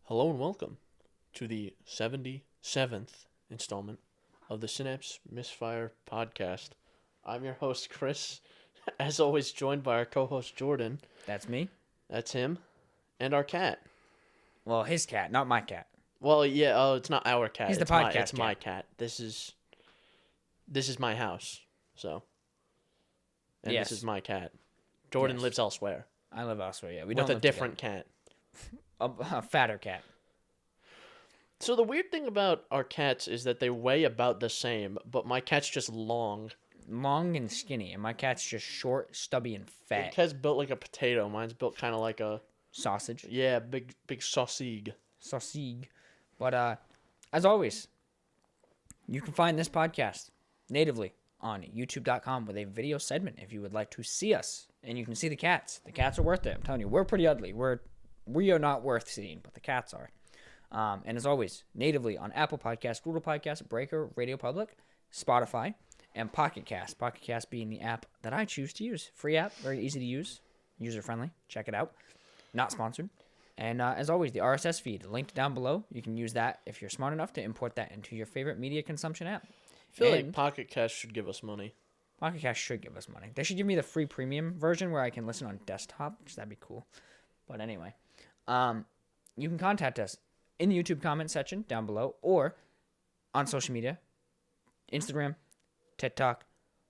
Hello and welcome to the 77th installment of the Synapse Misfire Podcast. I'm your host, Chris, as always joined by our co-host, Jordan. That's me. That's him. And our cat. Well, his cat, not my cat. Well, yeah, it's not our cat. He's the it's podcast It's cat. my cat. This is my house, so. And Yes. this is my cat. Jordan Yes. lives elsewhere. I live elsewhere, yeah. We With don't a live different cat. together. A fatter cat. So the weird thing about our cats is that they weigh about the same, but my cat's just long. Long and skinny, and my cat's just short, stubby, and My fat. cat's built like a potato. Mine's built kind of like a Sausage. big sausage. Sausage. But as always, you can find this podcast natively on youtube.com with a video segment if you would like to see us. And you can see the cats. The cats are worth it. I'm telling you, we're pretty ugly. We are not worth seeing, but the cats are. And as always, natively on Apple Podcasts, Google Podcasts, Breaker, Radio Public, Spotify, and Pocket Cast. Pocket Cast being the app that I choose to use. Free app, very easy to use, user-friendly. Check it out. Not sponsored. And as always, the RSS feed linked down below. You can use that if you're smart enough to import that into your favorite media consumption app. I feel like Pocket Cast should give us money. Pocket Cast should give us money. They should give me the free premium version where I can listen on desktop, which that'd be cool. But anyway, you can contact us in the YouTube comment section down below or on social media, Instagram, TikTok,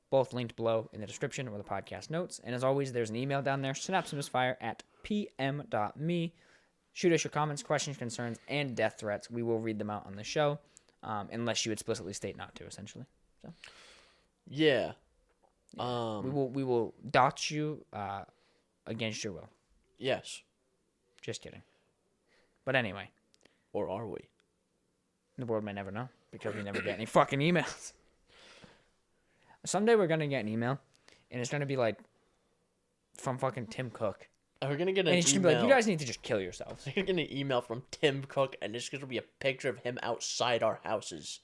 both linked below in the description or the podcast notes. And as always, there's an email down there, synapsemisfire@pm.me. Shoot us your comments, questions, concerns, and death threats. We will read them out on the show, unless you explicitly state not to, essentially. So. Yeah. We will dox you against your will. Yes. Just kidding. But anyway, Or are we? the world may never know because we never get any fucking emails. Someday we're gonna get an email, and it's gonna be like from fucking Tim Cook, We're gonna get an and he's gonna email. be like, "You guys need to just kill yourselves." We're gonna get an email from Tim Cook, and it's gonna be a picture of him outside our houses.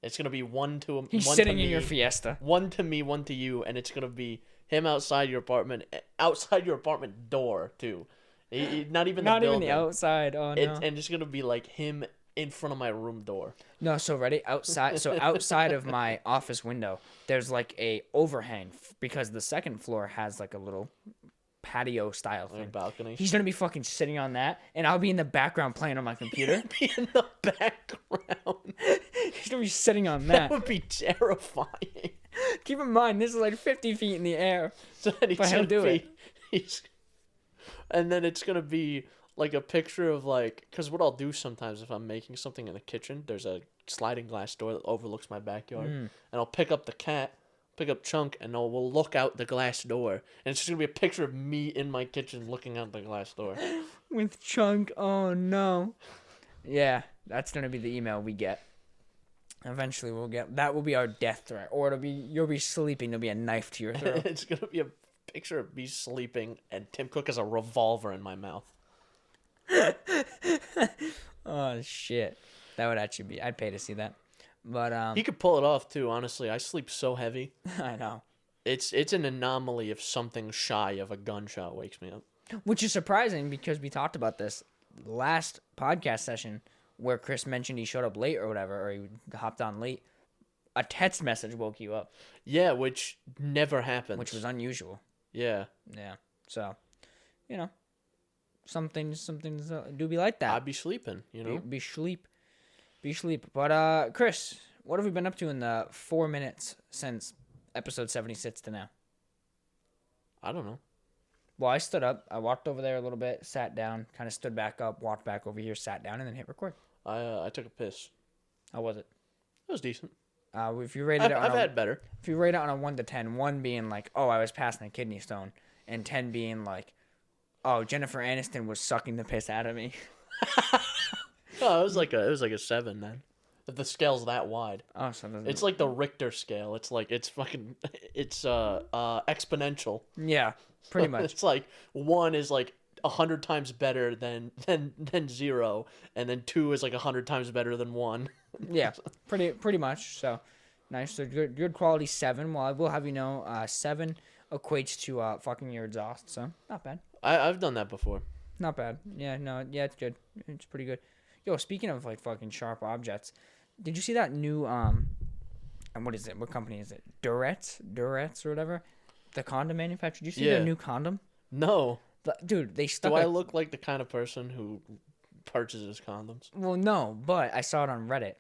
It's gonna be one to him. He's one sitting to in me, your Fiesta. One to me, one to you, and it's gonna be him outside your apartment door too. Not even the Not even building. the outside. Oh no. And it's gonna be like him in front of my room door. No, so ready outside. So outside of my office window, there's like a overhang because the second floor has like a little patio style Like a thing. balcony. He's gonna be fucking sitting on that, and I'll be in the background playing on my computer. Be in the background. He's gonna be sitting on That that. would be terrifying. Keep in mind, this is like 50 feet in the air. So then he's But he'll gonna do be, and then it's gonna be like a picture of like, because what I'll do sometimes if I'm making something in the kitchen, there's a sliding glass door that overlooks my backyard, and I'll pick up the cat, pick up Chunk, and we'll look out the glass door, and it's just gonna be a picture of me in my kitchen looking out the glass door. With Chunk. Oh no. Yeah, that's gonna be the email we get. Eventually, we'll get that. Will be our death threat, or it'll be you'll be sleeping. There'll be a knife to your throat. It's gonna be a picture of me sleeping, and Tim Cook has a revolver in my mouth. Oh shit, that would actually be. I'd pay to see that. But He could pull it off too. Honestly, I sleep so heavy. I know. It's an anomaly if something shy of a gunshot wakes me up. Which is surprising because we talked about this last podcast session where Chris mentioned he showed up late or whatever, or he hopped on late. A text message woke you up, Yeah, which never happens. which was unusual. Yeah, Yeah. So, some things do be like that. I'd be sleeping, you know. Be sleep. But Chris, what have we been up to in the 4 minutes since episode 76 to now? I don't know. Well, I stood up. I walked over there a little bit, sat down, kind of stood back up, walked back over here, sat down, and then hit record. I took a piss. How was it? It was decent. If you rated it on I've had better. if you rate it on a 1 to 10, 1 being like, oh, I was passing a kidney stone, and 10 being like, oh, Jennifer Aniston was sucking the piss out of me. Oh, it was like a 7 then. If the scale's that wide, Oh, so doesn't it's like the Richter scale. It's like it's exponential. yeah, pretty much. It's like 1 is like 100 times better than 0, and then 2 is like 100 times better than 1. Yeah, pretty much. So nice. So good quality 7. Well, I will have you know, 7 equates to fucking your exhaust. So not bad. I've done that before. Not bad. Yeah, no, yeah, it's good. It's pretty good. Yo, speaking of like fucking sharp objects, did you see that new and what is it? What company is it? Durex or whatever? The condom manufacturer. Did you see their new condom? No. Dude, they stuck. Do I look like the kind of person who purchases condoms? Well, no, but I saw it on Reddit.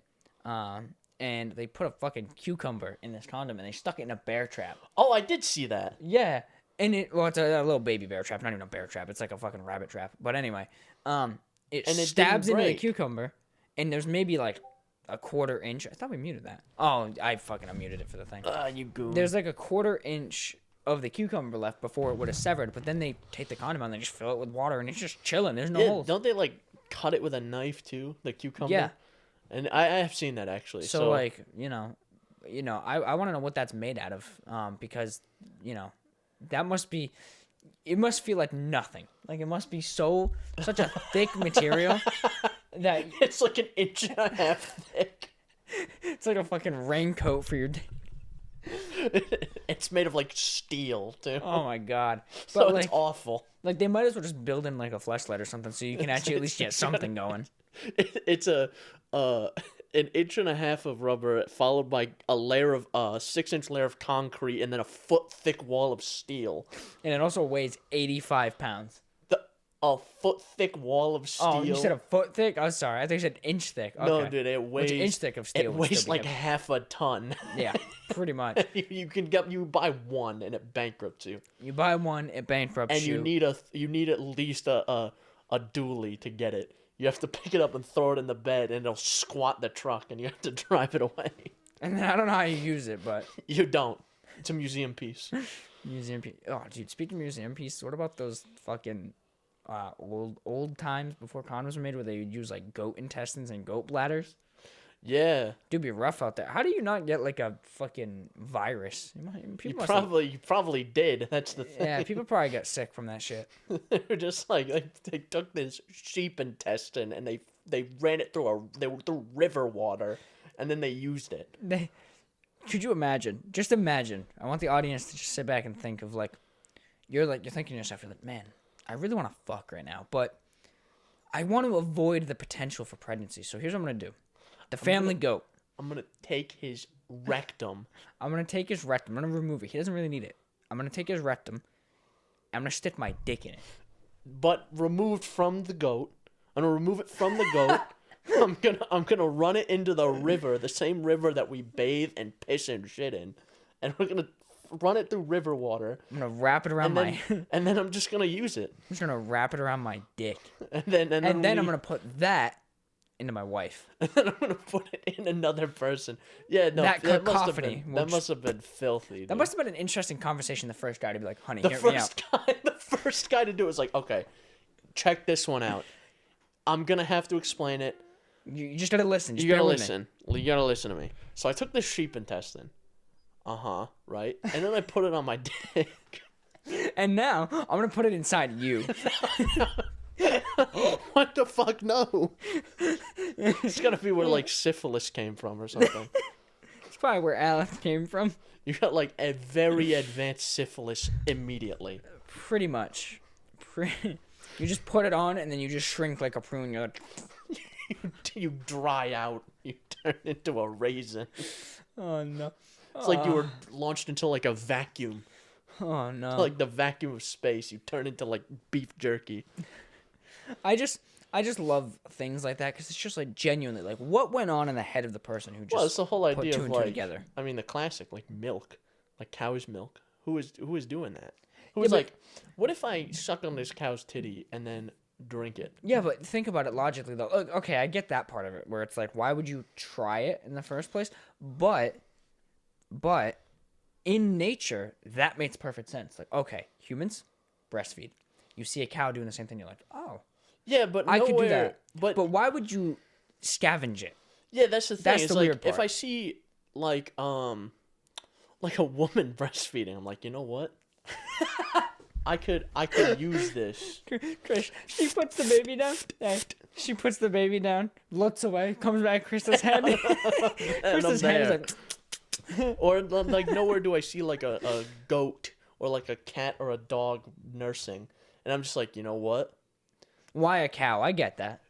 And they put a fucking cucumber in this condom and they stuck it in a bear trap. Oh, I did see that. Yeah. And it's a little baby bear trap, not even a bear trap. It's like a fucking rabbit trap. But anyway, it stabs into the cucumber, and there's maybe like a 1/4 inch. I thought we muted that. Oh, I fucking unmuted it for the thing. You goon. There's like a 1/4 inch of the cucumber left before it would have severed, but then they take the condom out and they just fill it with water, and it's just chilling. There's no holes. Don't they like cut it with a knife too? The cucumber. Yeah. And I have seen that actually. So like I want to know what that's made out of, because that must be. It must feel like nothing. Like it must be such a thick material that it's like 1.5 inches thick. It's like a fucking raincoat for your dick. It's made of like steel too. Oh my god! But so it's awful. Like they might as well just build in like a fleshlight or something, so you can actually at least get something going. It's an 1.5 inches of rubber, followed by a layer of 6-inch layer of concrete, and then a 1-foot thick wall of steel. And it also weighs 85 pounds. A 1-foot thick wall of steel. Oh, you said a foot thick? Oh, sorry. I think you said inch thick. Okay. No, dude, it weighs... Which inch thick of steel? It weighs like half a ton. Yeah, pretty much. You buy one and it bankrupts you. You buy one, it bankrupts you. And you need at least a dually to get it. You have to pick it up and throw it in the bed, and it'll squat the truck, and you have to drive it away. And then I don't know how you use it, but... You don't. It's a museum piece. Museum piece. Oh, dude, speaking of museum pieces, what about those fucking... old times before condoms were made, where they would use like goat intestines and goat bladders? Yeah, dude, be rough out there. How do you not get like a fucking virus? You probably did. That's the thing. Yeah, people probably got sick from that shit. They're just like they took this sheep intestine and they ran it through river water, and then they used it. Could you imagine? Just imagine. I want the audience to just sit back and think of you're thinking to yourself, you're like, man, I really want to fuck right now, but I want to avoid the potential for pregnancy. So here's what I'm going to do. The family goat. I'm going to take his rectum. I'm going to remove it. He doesn't really need it. I'm going to take his rectum. I'm going to stick my dick in it. But removed from the goat. I'm going to remove it from the goat. I'm gonna run it into the river, the same river that we bathe and piss and shit in. And we're going to run it through river water. I'm gonna wrap it around and then I'm just gonna use it. I'm just gonna wrap it around my dick. And then I'm gonna put that into my wife. And then I'm gonna put it in another person. Yeah, no, that must have been filthy. Dude. That must have been an interesting conversation. The first guy to be like, "Honey, hear me out." The first guy to do it was like, "Okay, check this one out. I'm gonna have to explain it. You just gotta listen. You gotta listen. You gotta listen to me." So I took this sheep intestine. Right? And then I put it on my dick. And now, I'm gonna put it inside you. What the fuck? No. It's gotta be where, syphilis came from or something. It's probably where Alex came from. You got, a very advanced syphilis immediately. Pretty much. You just put it on, and then you just shrink like a prune. You're like... you dry out. You turn into a raisin. Oh, no. It's like you were launched into a vacuum. Oh no! Like the vacuum of space, you turn into beef jerky. I just love things like that because it's just genuinely what went on in the head of the person who just it's the whole idea put two of and two together. I mean, the classic milk, cow's milk. Who is doing that? What if I suck on this cow's titty and then drink it? Yeah, but think about it logically though. Okay, I get that part of it where it's why would you try it in the first place? But in nature, that makes perfect sense. Okay, humans breastfeed. You see a cow doing the same thing, you're like, oh. Yeah, but I could do that. But why would you scavenge it? Yeah, that's the thing. That's the weird part. If I see a woman breastfeeding, I'm like, you know what? I could use this. Chris, she puts the baby down. She puts the baby down, looks away, comes back, Krista's head. Krista's head is like... Or nowhere do I see a goat or a cat or a dog nursing, and I'm just like, you know what? Why a cow? I get that.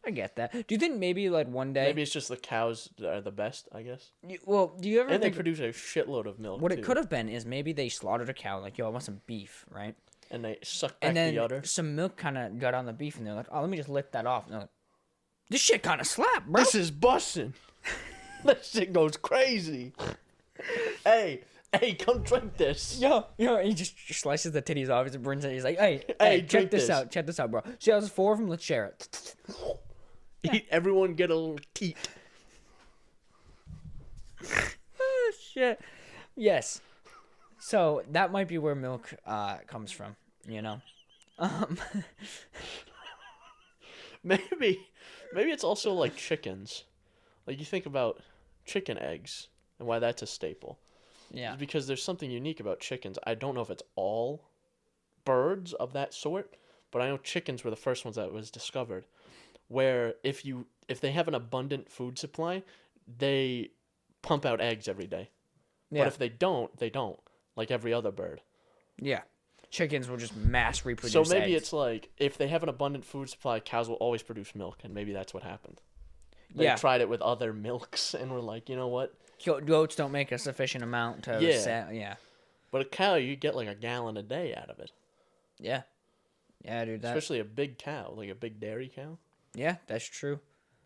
I get that. Do you think maybe like one day? Maybe it's just the cows that are the best, I guess. Do you ever And they think produce a shitload of milk, what too. it could have been is maybe they slaughtered a cow, like, yo, I want some beef, right? And they suck back And then the udder. some milk kind of got on the beef, and they're like, oh, let me just lick that off. And they're like, this shit kind of slap, bro. This is bussin'. That shit goes crazy. Hey, come drink this. Yo, he just slices the titties off and brings it. He's like, hey, check drink this this. out. Check this out, bro. See how there's 4 of them? Let's share it. Everyone get a little teat. Oh, shit. Yes. So that might be where milk comes from, you know? Maybe it's also like chickens. Like you think about chicken eggs and why that's a staple. Yeah. It's because there's something unique about chickens. I don't know if it's all birds of that sort, but I know chickens were the first ones that was discovered. Where if they have an abundant food supply, they pump out eggs every day. Yeah. But if they don't, they don't. Like every other bird. Yeah. Chickens will just mass reproduce So maybe eggs. it's like, if they have an abundant food supply, cows will always produce milk, and maybe that's what happened. They tried it with other milks, and were like, you know what? Goats don't make a sufficient amount to yeah. But a cow, you get like a gallon a day out of it. Yeah. Yeah, dude. Especially a big cow, like a big dairy cow. Yeah, that's true.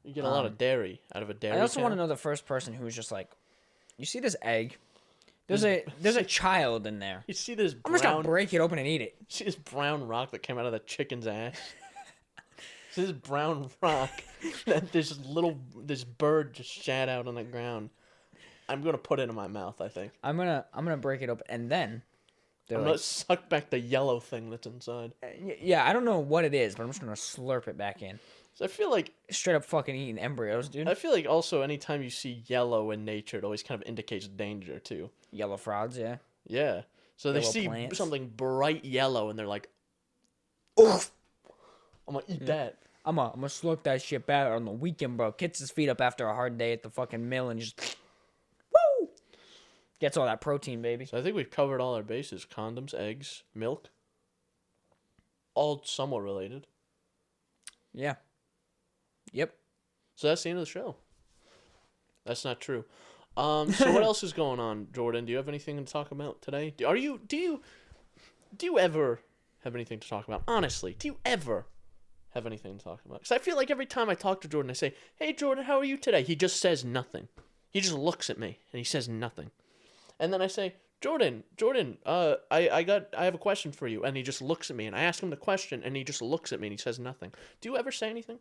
You get a lot of dairy out of a dairy cow. I also want to know the first person who's just like, you see this egg? There's a child in there. You see this I'm just gonna brown... break it open and eat it. See this brown rock that came out of the chicken's ass? See this brown rock that this bird just shat out on the ground. I'm gonna put it in my mouth, I think. I'm gonna break it open and then I'm gonna suck back the yellow thing that's inside. Yeah, I don't know what it is, but I'm just gonna slurp it back in. So I feel like straight up fucking eating embryos, dude. I feel like also anytime you see yellow in nature, it always kind of indicates danger too. Yellow frogs, yeah. Yeah. So they Yellow see plants. something bright yellow and they're like, "Oh, I'm gonna eat that." I'm gonna slurp that shit back on the weekend, bro. Kicks his feet up after a hard day at the fucking mill and just woo gets all that protein, baby. So I think we've covered all our bases: condoms, eggs, milk. All somewhat related. Yeah. Yep. So that's the end of the show. That's not true. So what else is going on, Jordan? Do you have anything to talk about today? Do you ever have anything to talk about? Honestly, do you ever have anything to talk about? Because I feel like every time I talk to Jordan, I say, "Hey, Jordan, how are you today?" He just says nothing. He just looks at me and he says nothing. And then I say, Jordan, I have a question for you, and he just looks at me, and I ask him the question, and he just looks at me and he says nothing. Do you ever say anything?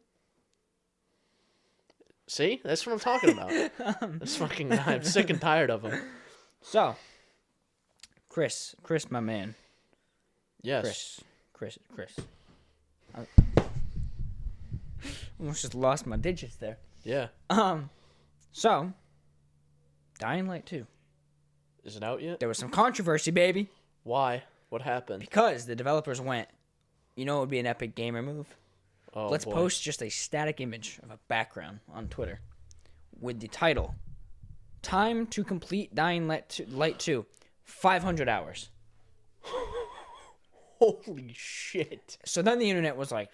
See? That's what I'm talking about. That's fucking guy. I'm sick and tired of him. So, Chris, my man. Yes. Chris. I almost just lost my digits there. Yeah. So, Dying Light 2. Is it out yet? There was some controversy, baby. Why? What happened? Because the developers went, you know what would be an epic gamer move? Oh, Let's boy. post just a static image of a background on Twitter with the title, Time to Complete Dying Light 2, 500 hours. Holy shit. So then the internet was like,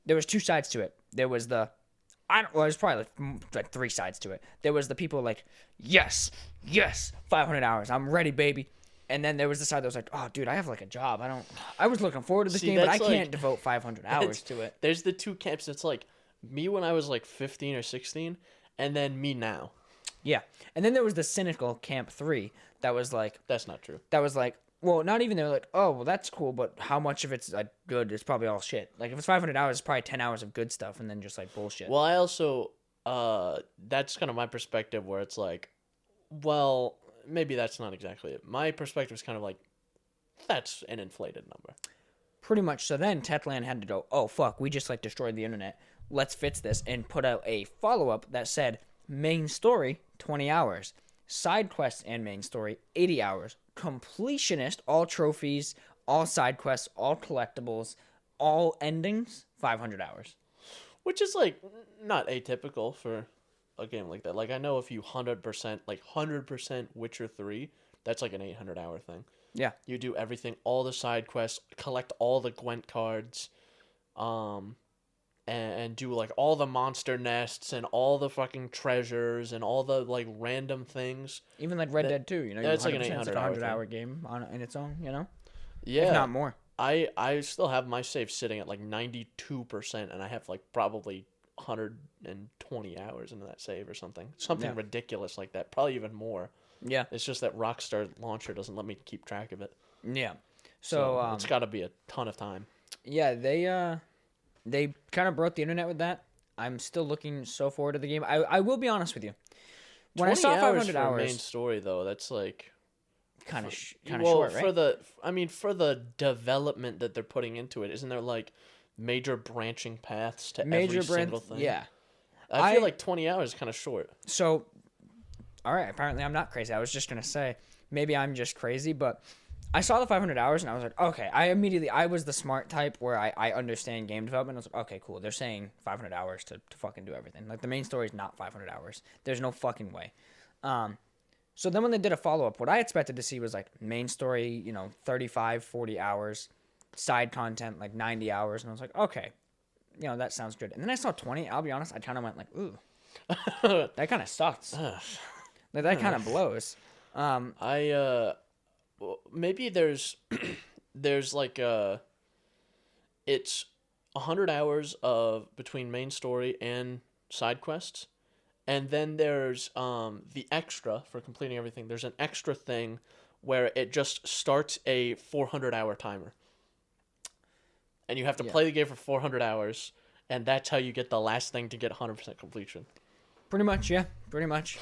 there was 2 sides to it. There was there's probably like 3 sides to it. There was the people like, yes, 500 hours. I'm ready, baby. And then there was the side that was like, oh, dude, I have like a job. I was looking forward to this game, but I can't devote 500 hours to it. There's the 2 camps. It's like me when I was like 15 or 16, and then me now. Yeah. And then there was the cynical camp 3 that was like, that's not true. That was like, well, not even, they're like, oh, well, that's cool, but how much of it's like good? It's probably all shit. Like, if it's 500 hours, it's probably 10 hours of good stuff and then just like bullshit. Well, I also, that's kind of my perspective where it's like, well, maybe that's not exactly it. My perspective is kind of like, that's an inflated number. Pretty much. So then Tetland had to go, oh, fuck, we just like destroyed the internet. Let's fix this, and put out a follow-up that said, main story, 20 hours. Side quests and main story, 80 hours. Completionist, all trophies, all side quests, all collectibles, all endings, 500 hours. Which is like not atypical for a game like that. Like I know if you 100% Witcher 3, that's like an 800 hour thing. Yeah. You do everything, all the side quests, collect all the Gwent cards, and do like all the monster nests and all the fucking treasures and all the like random things. Even like Red Dead 2, you know, That's like an 100%, it's 800 like a hour 100-hour game in its own, you know? Yeah. If not more. I still have my save sitting at like 92%, and I have like probably 120 hours into that save or something. Something ridiculous like that. Probably even more. Yeah. It's just that Rockstar Launcher doesn't let me keep track of it. Yeah. So it's got to be a ton of time. Yeah, they kind of broke the internet with that. I'm still looking so forward to the game. I will be honest with you. When I saw 500 hours, main story though, that's like kind of short, right? For the development that they're putting into it, isn't there like major branching paths to every single thing? Yeah. I feel like 20 hours is kind of short. So, all right, apparently I'm not crazy. I was just going to say, maybe I'm just crazy, but I saw the 500 hours and I was like, okay. I was the smart type where I understand game development. I was like, okay, cool. They're saying 500 hours to fucking do everything. Like, the main story is not 500 hours. There's no fucking way. So then when they did a follow-up, what I expected to see was, like, main story, 35, 40 hours, side content, like, 90 hours. And I was like, okay, that sounds good. And then I saw 20. I'll be honest, I kind of went like, ooh, that kind of sucks. Like, that kind of blows. Maybe there's like it's 100 hours of between main story and side quests, and then there's the extra for completing everything. There's an extra thing where it just starts a 400-hour timer, and you have to play the game for 400 hours, and that's how you get the last thing to get 100% completion. Pretty much, yeah. Pretty much.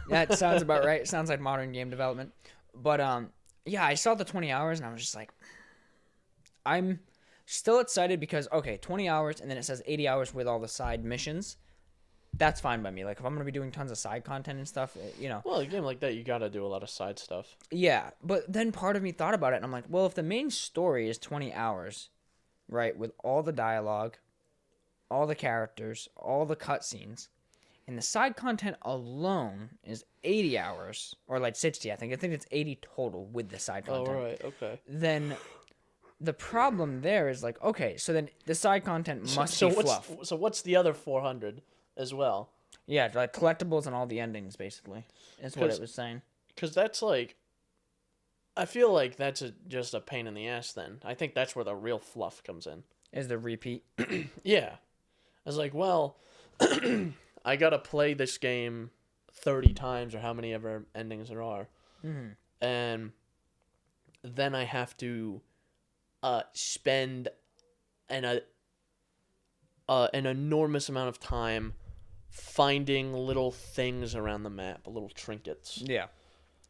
That sounds about right. It sounds like modern game development. But yeah, I saw the 20 hours and I was just like, I'm still excited because, okay, 20 hours and then it says 80 hours with all the side missions. That's fine by me. Like, if I'm going to be doing tons of side content and stuff, Well, a game like that, you got to do a lot of side stuff. Yeah, but then part of me thought about it and I'm like, well, if the main story is 20 hours, right, with all the dialogue, all the characters, all the cutscenes, and the side content alone is 80 hours, or like 60, I think. I think it's 80 total with the side content. Oh, right, okay. Then the problem there is like, okay, so then the side content must be fluff. So what's the other 400 as well? Yeah, like collectibles and all the endings, basically, is what it was saying. Because that's like, I feel like that's just a pain in the ass then. I think that's where the real fluff comes in. Is the repeat. Yeah. I was like, well... I gotta play this game 30 times or how many ever endings there are. Mm-hmm. And then I have to spend an enormous amount of time finding little things around the map, little trinkets. Yeah.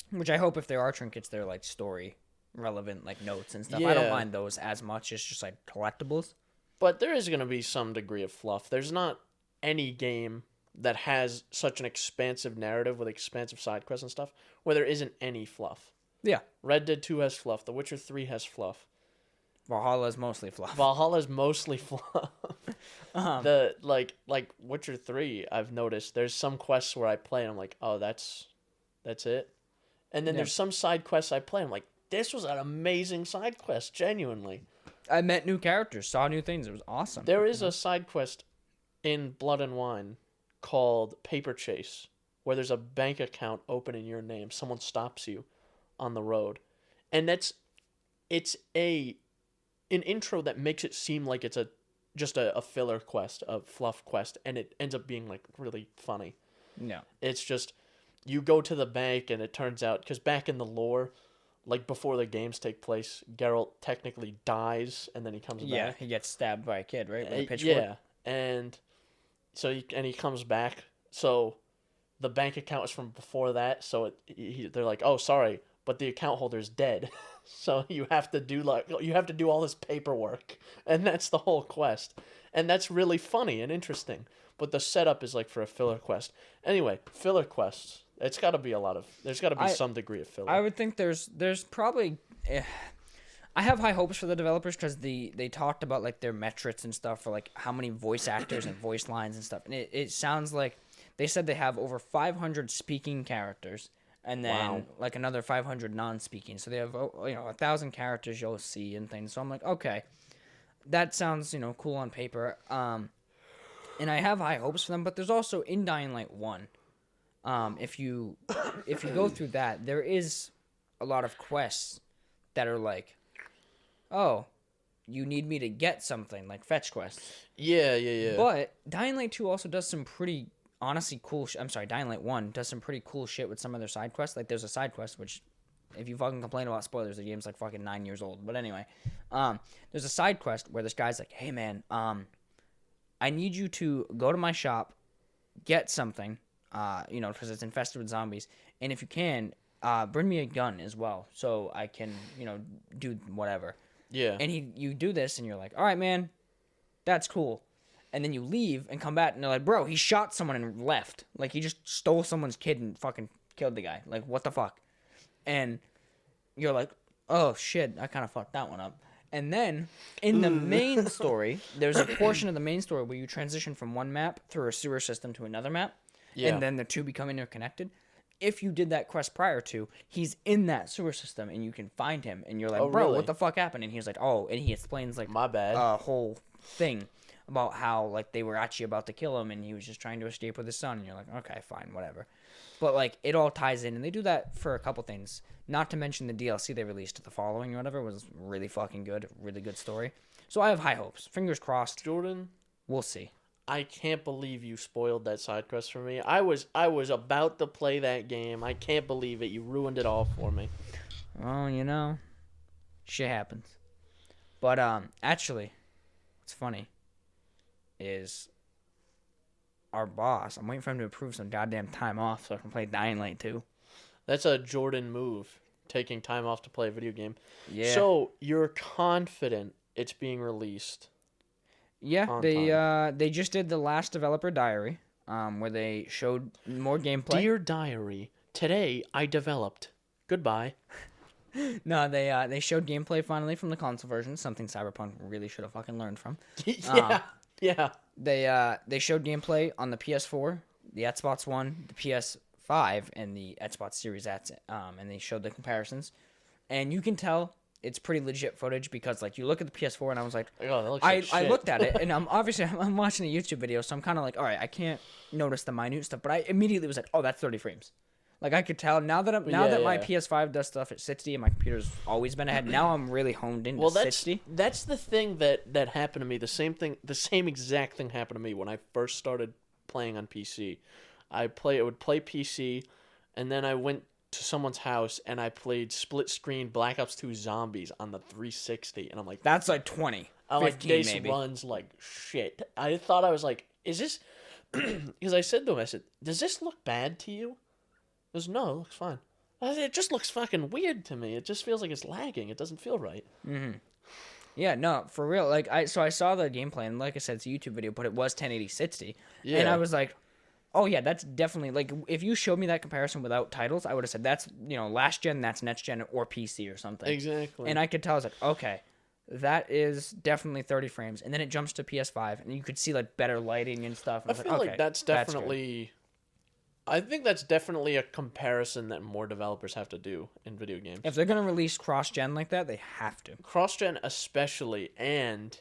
Which I hope if there are trinkets, they're like story relevant, like notes and stuff. Yeah. I don't mind those as much. It's just like collectibles. But there is going to be some degree of fluff. There's not any game that has such an expansive narrative with expansive side quests and stuff where there isn't any fluff. Yeah. Red Dead 2 has fluff. The Witcher 3 has fluff. Valhalla is mostly fluff. Valhalla's mostly fluff. The like Witcher 3, I've noticed there's some quests where I play and I'm like, oh, that's it. And then there's some side quests I play and I'm like, this was an amazing side quest, genuinely. I met new characters, saw new things. It was awesome. There is a side quest in Blood and Wine called Paper Chase, where there's a bank account open in your name. Someone stops you on the road. And it's an intro that makes it seem like it's just a filler quest, a fluff quest, and it ends up being like really funny. No. It's just you go to the bank and it turns out, because back in the lore, like before the games take place, Geralt technically dies and then he comes back. Yeah, he gets stabbed by a kid, right? With a pitchfork. Yeah, and so he comes back. So the bank account is from before that. So they're like, oh, sorry, but the account holder is dead. So you have to do all this paperwork, and that's the whole quest, and that's really funny and interesting. But the setup is like for a filler quest. Anyway, filler quests. There's got to be some degree of filler. I would think there's probably. I have high hopes for the developers because they talked about like their metrics and stuff for like how many voice actors and voice lines and stuff, and it sounds like they said they have over 500 speaking characters and then Wow. like another 500 non-speaking. So they have 1,000 characters you'll see and things. So I'm like, okay, that sounds cool on paper. And I have high hopes for them, but there's also in Dying Light 1. If you go through that, there is a lot of quests that are like, oh, you need me to get something, like fetch quests. Yeah. But Dying Light 2 also does some pretty honestly cool I'm sorry, Dying Light 1 does some pretty cool shit with some of their side quests. Like there's a side quest which, if you fucking complain about spoilers, the game's like fucking 9 years old. But anyway, there's a side quest where this guy's like, hey man, I need you to go to my shop, get something, because it's infested with zombies, and if you can, bring me a gun as well, so I can, do whatever. Yeah. And you do this, and you're like, all right, man, that's cool. And then you leave and come back, and they're like, bro, he shot someone and left. Like, he just stole someone's kid and fucking killed the guy. Like, what the fuck? And you're like, oh, shit, I kind of fucked that one up. And then, in the main story, there's a portion of the main story where you transition from one map through a sewer system to another map, and then the two become interconnected. If you did that quest prior to, he's in that sewer system, and you can find him, and you're like, bro, really? what the fuck happened? And he's like, oh, and he explains, like, my bad, a whole thing about how, like, they were actually about to kill him, and he was just trying to escape with his son, and you're like, okay, fine, whatever. But, like, it all ties in, and they do that for a couple things. Not to mention the DLC they released, the following or whatever, was really fucking good. Really good story. So I have high hopes. Fingers crossed. Jordan, we'll see. I can't believe you spoiled that side quest for me. I was about to play that game. I can't believe it. You ruined it all for me. Well, shit happens. But, actually, what's funny is our boss, I'm waiting for him to approve some goddamn time off so I can play Dying Light 2. That's a Jordan move, taking time off to play a video game. Yeah. So you're confident it's being released? Yeah, they just did the last developer diary, where they showed more gameplay. Dear diary, today I developed. Goodbye. No, they showed gameplay finally from the console version, something Cyberpunk really should have fucking learned from. Yeah. They showed gameplay on the PS4, the Xbox One, the PS5, and the Xbox Series X, and they showed the comparisons, and you can tell it's pretty legit footage because, like, you look at the PS4 and I was like, oh, that looks like shit. I looked at it and I'm watching a YouTube video, so I'm kind of like, all right, I can't notice the minute stuff, but I immediately was like, oh, that's 30 frames. Like, I could tell now that my PS5 does stuff at 60 and my computer's always been ahead. Now I'm really honed into 60. That's the thing that happened to me. The same exact thing happened to me when I first started playing on PC. I would play PC, and then I went to someone's house and I played split screen Black Ops 2 Zombies on the 360, and I'm like, that's like 20. I'm like, this maybe runs like shit. I thought, I was like, is this? Because I said to him, does this look bad to you? He goes, no, it looks fine. I said, it just looks fucking weird to me. It just feels like it's lagging. It doesn't feel right. Mm-hmm. Yeah, no, for real. Like, I saw the gameplay, and like I said, it's a YouTube video, but it was 1080 60. Yeah. And I was like, oh yeah, that's definitely, like, if you showed me that comparison without titles, I would have said that's, last gen, that's next gen, or PC or something. Exactly. And I could tell, I was like, okay, that is definitely 30 frames. And then it jumps to PS5, and you could see, like, better lighting and stuff. And I feel like that's definitely... I think that's definitely a comparison that more developers have to do in video games. If they're going to release cross-gen like that, they have to. Cross-gen especially, and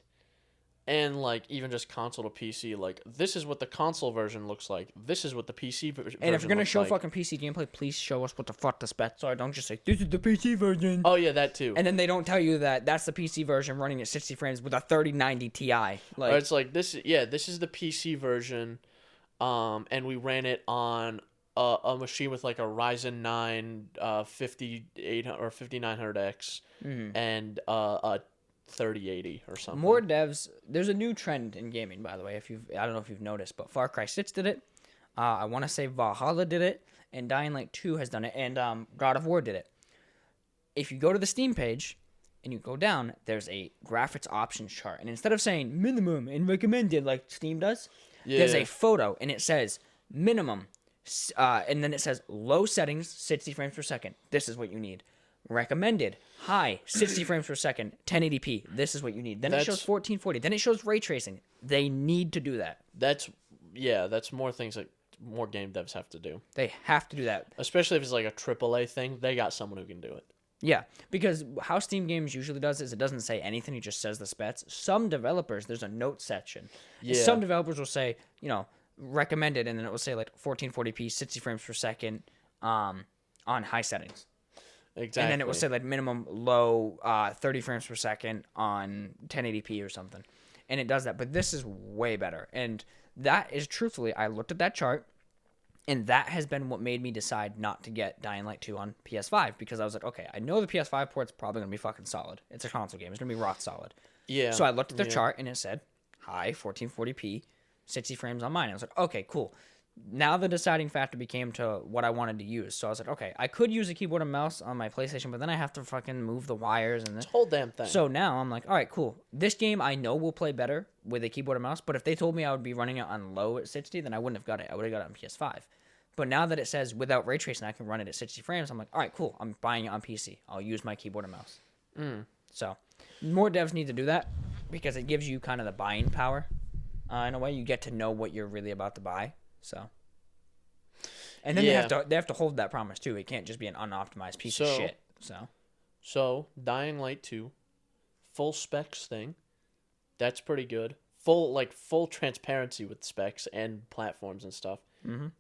like even just console to PC, like, this is what the console version looks like. This is what the PC version looks like. And if you're going to show fucking PC gameplay, please show us what the fuck the specs are. Don't just say, this is the PC version. Oh, yeah, that too. And then they don't tell you that that's the PC version running at 60 frames with a 3090 Ti. Like, or it's like, this is the PC version. And we ran it on a machine with like a Ryzen 9 5800 or 5900X and a 3080 or something. More devs. There's a new trend in gaming, by the way. I don't know if you've noticed, but Far Cry 6 did it. I want to say Valhalla did it, and Dying Light 2 has done it, and God of War did it. If you go to the Steam page and you go down, there's a graphics options chart, and instead of saying minimum and recommended like Steam does. Yeah. There's a photo, and it says minimum, and then it says low settings, 60 frames per second. This is what you need. Recommended, high, 60 frames per second, 1080p. This is what you need. Then it shows 1440. Then it shows ray tracing. They need to do that. That's more things like more game devs have to do. They have to do that. Especially if it's like a AAA thing, they got someone who can do it. Yeah, because how Steam Games usually does is it doesn't say anything, it just says the specs. Some developers, there's a note section. Yeah. Some developers will say, recommended, and then it will say like 1440p, 60 frames per second on high settings. Exactly. And then it will say like minimum low 30 frames per second on 1080p or something. And it does that. But this is way better. And that is truthfully, I looked at that chart, and that has been what made me decide not to get Dying Light 2 on PS5, because I was like, okay, I know the PS5 port's probably going to be fucking solid. It's a console game. It's going to be rock solid. Yeah. So I looked at the chart, and it said high 1440p, 60 frames on mine. I was like, okay, cool. Now the deciding factor became to what I wanted to use. So I was like, okay, I could use a keyboard and mouse on my PlayStation, but then I have to fucking move the wires and this whole damn thing. So now I'm like, all right, cool. This game I know will play better with a keyboard and mouse, but if they told me I would be running it on low at 60, then I wouldn't have got it. I would have got it on PS5. But now that it says without ray tracing, I can run it at 60 frames, I'm like, all right, cool. I'm buying it on PC. I'll use my keyboard and mouse. So more devs need to do that, because it gives you kind of the buying power. In a way, you get to know what you're really about to buy. So. And then they have to hold that promise too. It can't just be an unoptimized piece of shit. So Dying Light 2, full specs thing, that's pretty good. Full transparency with specs and platforms and stuff,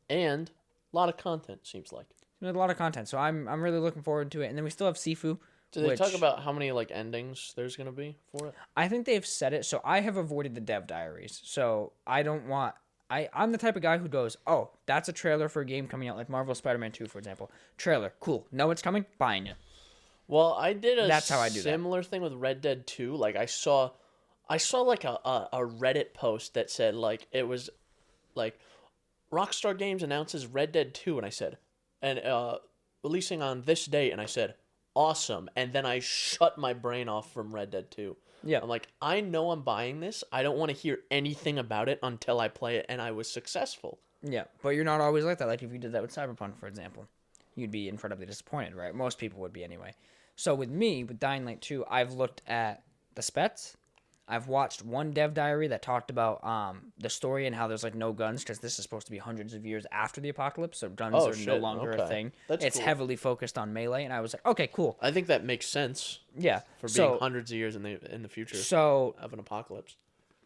and a lot of content seems like. There's a lot of content, so I'm really looking forward to it. And then we still have Sifu. Do they talk about how many endings there's gonna be for it? I think they've said it. So I have avoided the dev diaries. So I don't want. I'm the type of guy who goes, oh, that's a trailer for a game coming out, like Marvel Spider-Man 2, for example. Trailer, cool. Know it's coming, buying it. Well, I did similar thing with Red Dead 2. Like, I saw like a Reddit post that said, like, it was, like, Rockstar Games announces Red Dead 2, and I said, releasing on this date, and I said, awesome. And then I shut my brain off from Red Dead 2. Yeah. I'm like, I know I'm buying this. I don't want to hear anything about it until I play it, and I was successful. Yeah, but you're not always like that. Like, if you did that with Cyberpunk, for example, you'd be incredibly disappointed, right? Most people would be anyway. So with me, with Dying Light 2, I've looked at the specs. I've watched one dev diary that talked about the story and how there's, like, no guns, because this is supposed to be hundreds of years after the apocalypse, so guns are no longer a thing. It's cool. Heavily focused on melee, and I was like, okay, cool. I think that makes sense. Yeah. For being hundreds of years in the future of an apocalypse.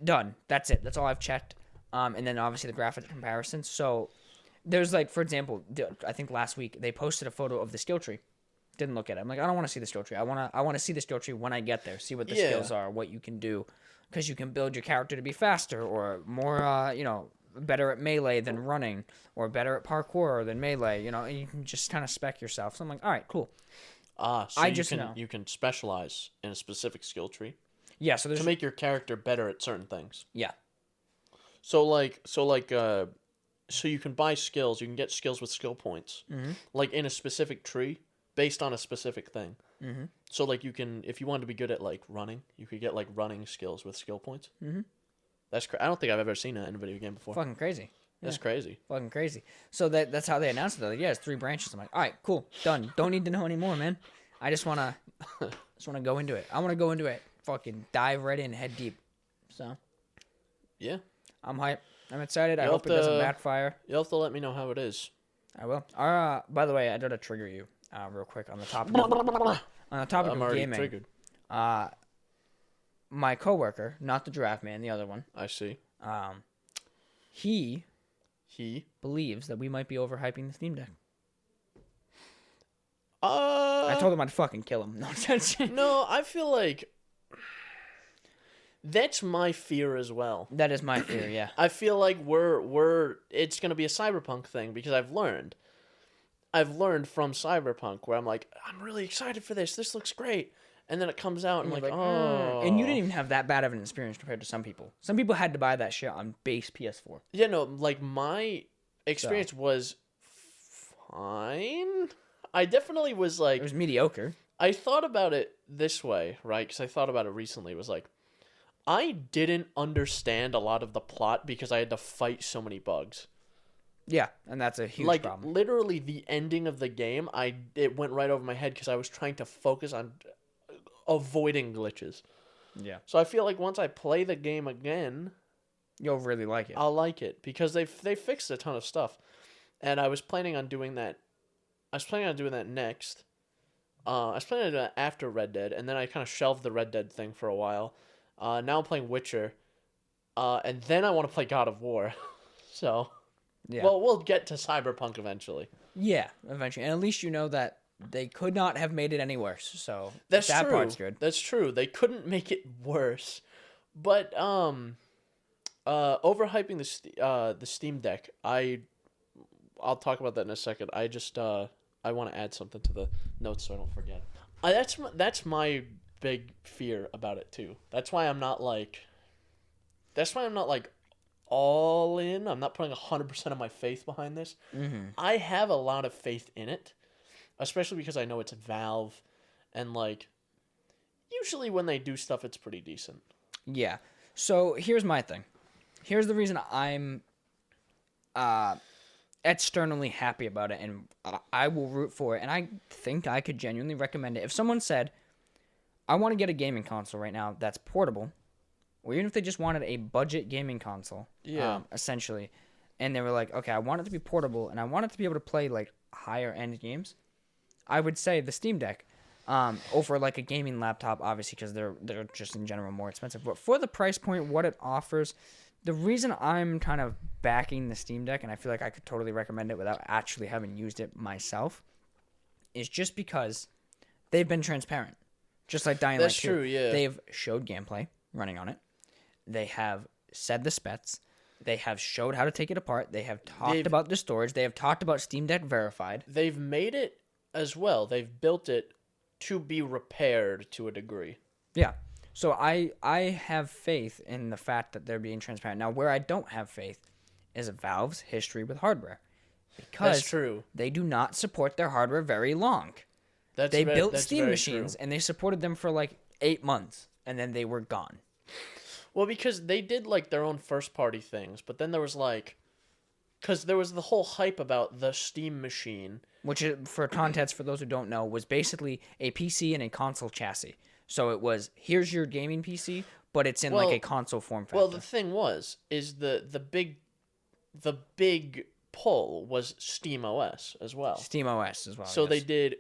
Done. That's it. That's all I've checked. And then, obviously, the graphic comparison. So there's, like, for example, I think last week, they posted a photo of the skill tree. Didn't look at it. I'm like, I don't want to see the skill tree. I want to see the skill tree when I get there. See what the skills are, what you can do, because you can build your character to be faster or more, better at melee than running, or better at parkour than melee. And you can just kind of spec yourself. So I'm like, all right, cool. So you can specialize in a specific skill tree. Yeah. So to make your character better at certain things. Yeah. So you can buy skills. You can get skills with skill points, like in a specific tree, based on a specific thing. Mm-hmm. So, like, you can, if you wanted to be good at, like, running, you could get, like, running skills with skill points. Mm-hmm. That's I don't think I've ever seen that in a video game before. Fucking crazy. That's crazy. Fucking crazy. So that's how they announced it. They're like, yeah, it's 3 branches. I'm like, all right, cool, done. Don't need to know anymore, man. I just want to go into it. I want to go into it, fucking dive right in, head deep. So. Yeah. I'm hyped. I'm excited. I hope it doesn't backfire. You'll have to let me know how it is. I will. By the way, I gotta trigger you real quick on the topic of gaming. Triggered. My coworker, not the giraffe man, the other one. I see. He believes that we might be overhyping the Steam Deck. I told him I'd fucking kill him. No, I feel like that's my fear as well. That is my fear, yeah. I feel like it's gonna be a Cyberpunk thing, because I've learned from Cyberpunk where I'm like, I'm really excited for this. This looks great. And then it comes out and I'm like, oh. And you didn't even have that bad of an experience compared to some people. Some people had to buy that shit on base PS4. Yeah, no, like, my experience was fine. I definitely was like... It was mediocre. I thought about it this way, right? Because I thought about it recently. It was like, I didn't understand a lot of the plot because I had to fight so many bugs. Yeah, and that's a huge problem. Like, literally, the ending of the game, it went right over my head because I was trying to focus on avoiding glitches. Yeah. So I feel like once I play the game again, You'll really like it. I'll like it because they fixed a ton of stuff, and I was planning on doing that. I was planning on doing that next. I was planning on doing that after Red Dead, and then I kind of shelved the Red Dead thing for a while. Now I'm playing Witcher, and then I want to play God of War. So, Yeah. well, we'll get to Cyberpunk eventually. Yeah, eventually. And at least you know that they could not have made it any worse. So That's that true. part's good. That's true. They couldn't make it worse. But overhyping the Steam Deck. I'll talk about that in a second. I just I want to add something to the notes so I don't forget. That's my big fear about it too. That's why I'm not like all in. I'm not putting 100% of my faith behind this. Mm-hmm. I have a lot of faith in it, especially because I know it's Valve, and like usually when they do stuff, it's pretty decent. Yeah. So here's my thing. Here's the reason I'm externally happy about it, and I will root for it, and I think I could genuinely recommend it. If someone said, I want to get a gaming console right now that's portable, or even if they just wanted a budget gaming console, essentially, and they were like, okay, I want it to be portable, and I want it to be able to play, like, higher-end games, I would say the Steam Deck over, like, a gaming laptop, obviously, because they're just, in general, more expensive. But for the price point, what it offers, the reason I'm kind of backing the Steam Deck, and I feel like I could totally recommend it without actually having used it myself, is just because they've been transparent. Just like Dying Light 2. That's true, yeah. They've showed gameplay running on it. They have said the specs. They have showed how to take it apart. They have talked about the storage. They have talked about Steam Deck Verified. They've made it as well. They've built it to be repaired to a degree. Yeah. So I have faith in the fact that they're being transparent. Now, where I don't have faith is Valve's history with hardware. Because That's true. They do not support their hardware very long. That's they built that's Steam very machines, true. and they supported them for like 8 months, and then they were gone. Well, because they did like their own first party things, but then there was like, because there was the whole hype about the Steam machine, which, for context, for those who don't know, was basically a PC and a console chassis. So it was, here's your gaming PC, but it's in like a console form factor. Well, the thing is the big pull was Steam OS as well. Steam OS as well. So yes. they did.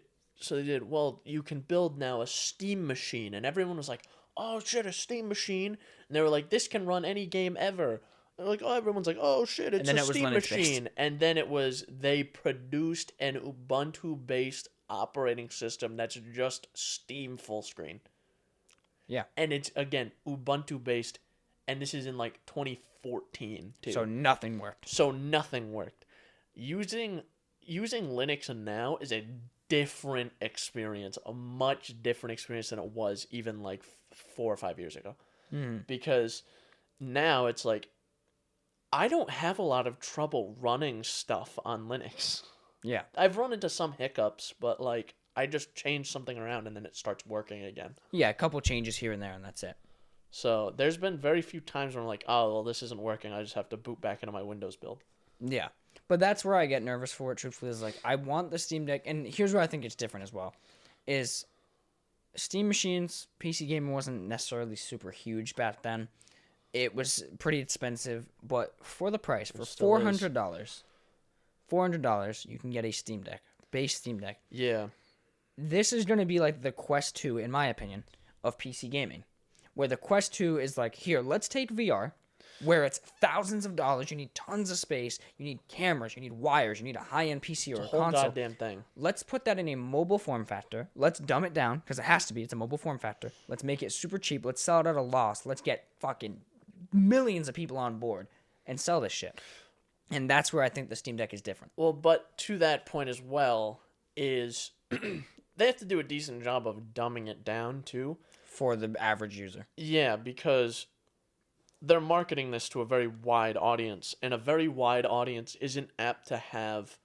Well, you can build now a Steam machine, and everyone was like, "Oh shit, a Steam machine!" And they were like, "This can run any game ever." And like, everyone's like, "Oh shit, it's a Steam machine!" And then it was they produced an Ubuntu-based operating system that's just Steam full screen. Yeah, and it's again Ubuntu-based, and this is in like 2014 too. So nothing worked. Using Linux now is a different experience, a much different experience than it was even like 4 or 5 years ago. Because now it's like I don't have a lot of trouble running stuff on Linux. Yeah. I've run into some hiccups, but like I just change something around and then it starts working again. Yeah, a couple changes here and there, and that's it. So there's been very few times where I'm like, oh, well, this isn't working. I just have to boot back into my Windows build. Yeah. But that's where I get nervous for it, truthfully, is like, I want the Steam Deck, and here's where I think it's different as well, is Steam machines, PC gaming wasn't necessarily super huge back then. It was pretty expensive, but for the price, for $400, you can get a Steam Deck, base Steam Deck. Yeah. This is going to be like the Quest 2, in my opinion, of PC gaming, where the Quest 2 is like, here, let's take VR, where it's thousands of dollars, you need tons of space, you need cameras, you need wires, you need a high-end PC or a whole console. Goddamn thing. Let's put that in a mobile form factor. Let's dumb it down, because it has to be. It's a mobile form factor. Let's make it super cheap. Let's sell it at a loss. Let's get fucking millions of people on board and sell this shit. And that's where I think the Steam Deck is different. Well, but to that point as well is they have to do a decent job of dumbing it down too. For the average user. Yeah, because they're marketing this to a very wide audience, and a very wide audience isn't apt to have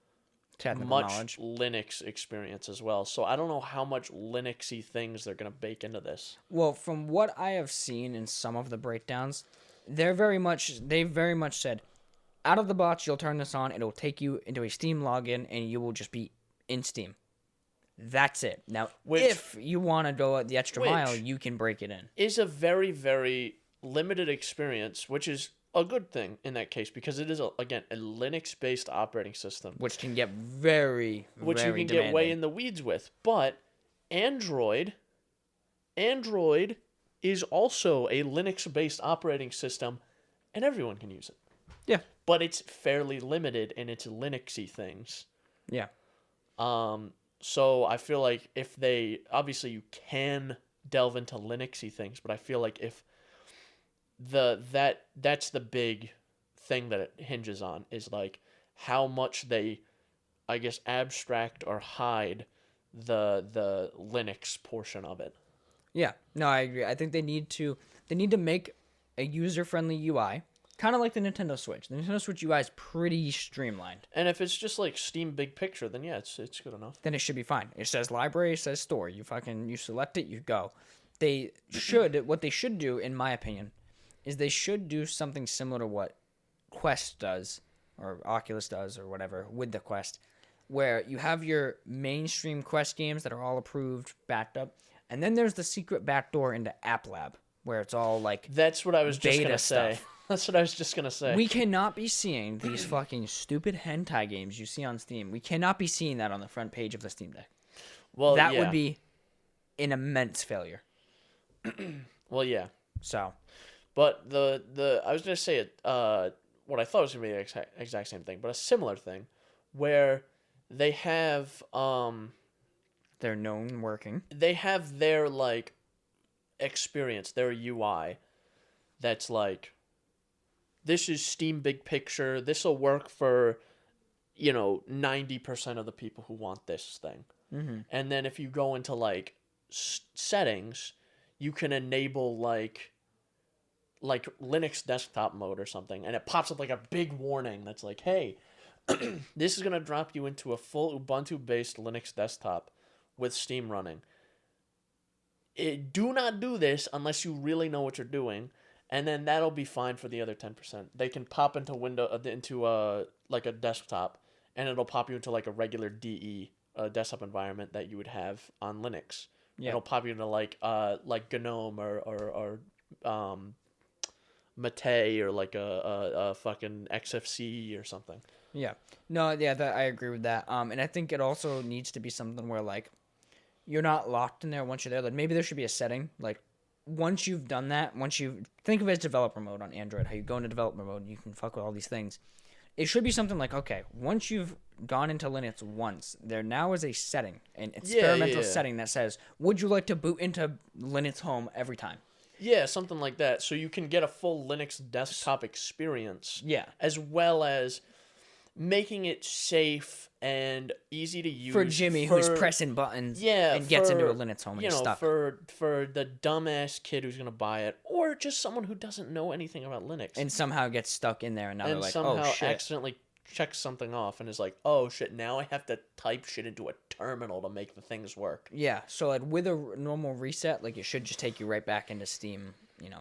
Technical much knowledge. Linux experience as well. So I don't know how much Linuxy things they're going to bake into this. Well, from what I have seen in some of the breakdowns, they've very much said, out of the box, you'll turn this on, it'll take you into a Steam login, and you will just be in Steam. That's it. Now, if you want to go the extra mile, you can break it in. Is a very, very limited experience, which is a good thing in that case because it is again a Linux-based operating system, which can get very, which you can demanding. get way in the weeds with. But Android is also a Linux-based operating system, and everyone can use it. Yeah, but it's fairly limited in its Linuxy things. Yeah. So I feel like if they obviously you can delve into Linuxy things, but I feel like if that's the big thing that it hinges on is like how much they, I guess, abstract or hide the Linux portion of it. Yeah. No, I agree. I think they need to make a user-friendly UI, kind of like the Nintendo Switch. The Nintendo Switch UI is pretty streamlined. And if it's just like Steam Big Picture, then yeah, it's good enough. Then it should be fine. It says library, it says store. You select it, you go. What they should do, in my opinion, is they should do something similar to what Quest does, or Oculus does, or whatever, with the Quest, where you have your mainstream Quest games that are all approved, backed up, and then there's the secret backdoor into App Lab, where it's all like That's what I was just beta gonna say. stuff. That's what I was just gonna say. We cannot be seeing these fucking stupid hentai games you see on Steam. We cannot be seeing that on the front page of the Steam Deck. Well, that yeah. would be an immense failure. Well, yeah. So, But the I was gonna say it. What I thought was gonna be the exact same thing, but a similar thing, where they have they're known working. they have their like experience, their UI, that's like, this is Steam Big Picture. This will work for, 90% of the people who want this thing. Mm-hmm. And then if you go into like settings, you can enable like Linux desktop mode or something, and it pops up like a big warning that's like, hey, this is going to drop you into a full Ubuntu-based Linux desktop with Steam running. Do not do this unless you really know what you're doing, and then that'll be fine for the other 10%. They can pop into like a desktop, and it'll pop you into like a regular DE desktop environment that you would have on Linux. Yeah. It'll pop you into like GNOME or Mate or like a fucking XFCE or something. Yeah. No, yeah, I agree with that. And I think it also needs to be something where like you're not locked in there once you're there. Like maybe there should be a setting like once you've done that, once you think of it as developer mode on Android, how you go into developer mode and you can fuck with all these things. It should be something like, okay, once you've gone into Linux once, there now is a setting, an experimental setting that says, would you like to boot into Linux Home every time? Yeah, something like that. So you can get a full Linux desktop experience. Yeah. As well as making it safe and easy to use. For Jimmy, who's pressing buttons and gets into a Linux Home and he's stuck. For the dumbass kid who's going to buy it, or just someone who doesn't know anything about Linux. And somehow gets stuck in there and now they're like, oh, shit. Accidentally checks something off and is like, oh, shit, now I have to type shit into a terminal to make the things work. Yeah, so like with a normal reset, like it should just take you right back into Steam.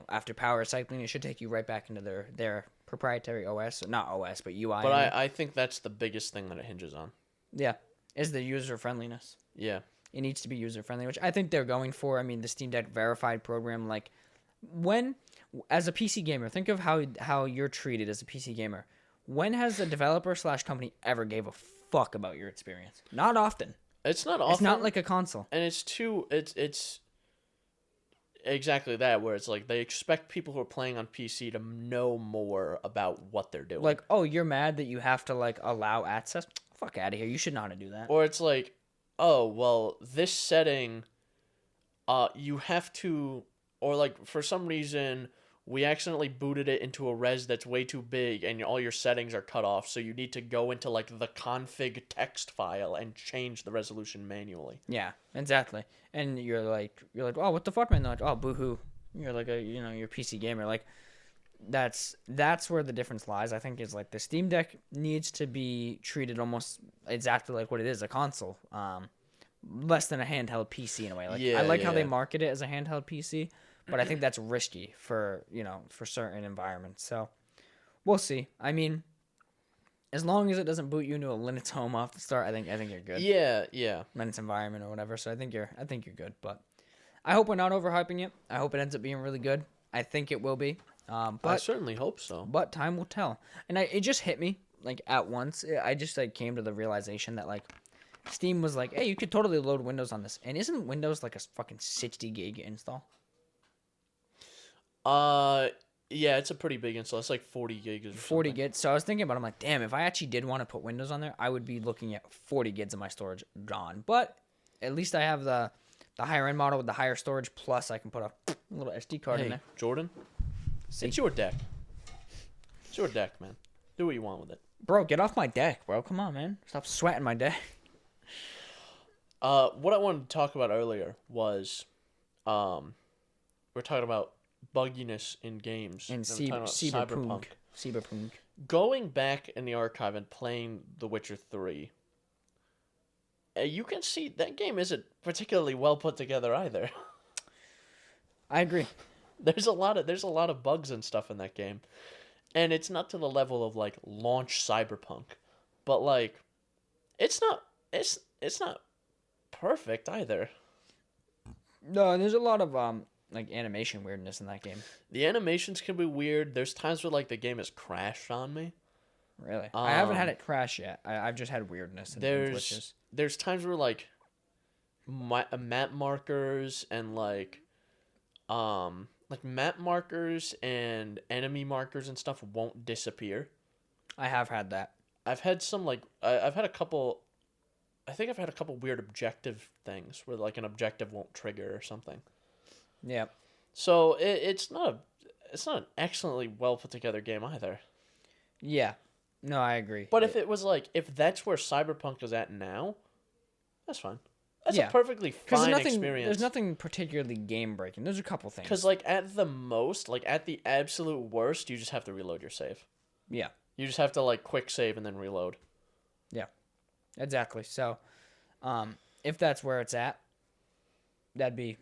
After power cycling, it should take you right back into their proprietary OS, not OS, but UI. But I think that's the biggest thing that it hinges on. Yeah, is the user friendliness. Yeah. It needs to be user friendly, which I think they're going for. I mean, the Steam Deck verified program, like as a PC gamer, think of how you're treated as a PC gamer. When has a developer / company ever gave a fuck about your experience? Not often. It's not often. It's not like a console. And it's exactly that, where it's like they expect people who are playing on PC to know more about what they're doing. Like, oh, you're mad that you have to like allow access? Fuck out of here. You should know how to do that. Or it's like, oh, well, this setting, you have to, or like for some reason, we accidentally booted it into a res that's way too big and all your settings are cut off, so you need to go into like the config text file and change the resolution manually. Yeah, exactly. And you're like, oh, what the fuck, man? They're like, oh, boo-hoo. You're like you're a PC gamer. Like, that's where the difference lies, I think, is like the Steam Deck needs to be treated almost exactly like what it is, a console. Less than a handheld PC in a way. Like, I like how they market it as a handheld PC, but I think that's risky for certain environments. So we'll see. I mean, as long as it doesn't boot you into a Linux Home off the start, I think you're good. Yeah. Linux environment or whatever. So I think you're good. But I hope we're not overhyping it. I hope it ends up being really good. I think it will be. I But certainly hope so. but time will tell. And it just hit me like at once. I just like came to the realization that like Steam was like, hey, you could totally load Windows on this. And isn't Windows like a fucking 60 gig install? Yeah, it's a pretty big install. It's like 40 gigs or 40 something. gigs. So I was thinking about it. I'm like, damn, if I actually did want to put Windows on there, I would be looking at 40 gigs of my storage gone. But at least I have the higher end model with the higher storage, plus I can put a little SD card in Hey, there. Jordan, See? it's your deck. It's your deck, man. Do what you want with it. Bro, get off my deck, bro. Come on, man. Stop sweating my deck. What I wanted to talk about earlier was, we're talking about bugginess in games. And we're talking about Cyberpunk. Cyberpunk. Going back in the archive and playing The Witcher 3, you can see that game isn't particularly well put together either. I agree. There's a lot of bugs and stuff in that game, and it's not to the level of like launch Cyberpunk, but like, it's not perfect either. No, there's a lot of like animation weirdness in that game. The animations can be weird. There's times where like the game has crashed on me. Really, I haven't had it crash yet. I've just had weirdness and glitches. There's times where like map markers and like map markers and enemy markers and stuff won't disappear. I have had that. I've had some like I've had a couple. I think I've had a couple weird objective things where like an objective won't trigger or something. Yeah. So it's not an excellently well put together game either. Yeah. No, I agree. But if it was like, if that's where Cyberpunk is at now, that's fine. That's a perfectly fine experience. There's nothing particularly game breaking. There's a couple things. Because like at the most, like at the absolute worst, you just have to reload your save. Yeah. You just have to like quick save and then reload. Yeah. Exactly. So, if that's where it's at, that'd be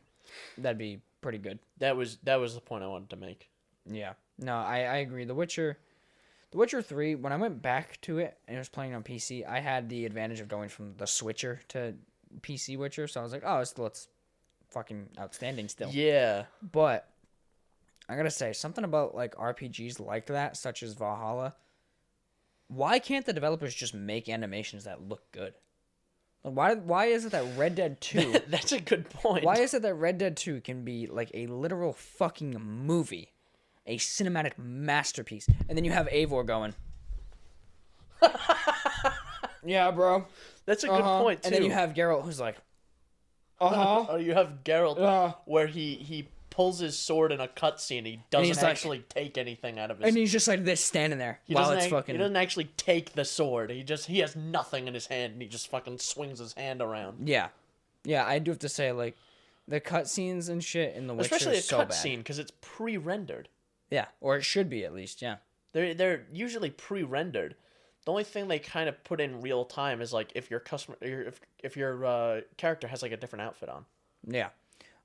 pretty good. That was the point I wanted to make. Yeah. No, I agree. The Witcher 3, when I went back to it and it was playing on PC, I had the advantage of going from the Switcher to PC Witcher, so I was like, oh, it's fucking outstanding still. Yeah. But I gotta say, something about like RPGs like that, such as Valhalla, why can't the developers just make animations that look good? Like, why is it that Red Dead 2... That's a good point. Why is it that Red Dead 2 can be like a literal fucking movie? A cinematic masterpiece. And then you have Eivor going... yeah, bro. That's a good point, too. And then you have Geralt who's like... Or you have Geralt where he pulls his sword in a cutscene. He doesn't actually take anything out of his... And he's just like this standing there while it's fucking... He doesn't actually take the sword. He has nothing in his hand, and he just fucking swings his hand around. Yeah. Yeah, I do have to say, like, the cutscenes and shit in The Witcher Especially is so bad. Especially a cutscene, because it's pre-rendered. Yeah, or it should be at least, yeah. They're usually pre-rendered. The only thing they kind of put in real time is like if your character has like a different outfit on. Yeah,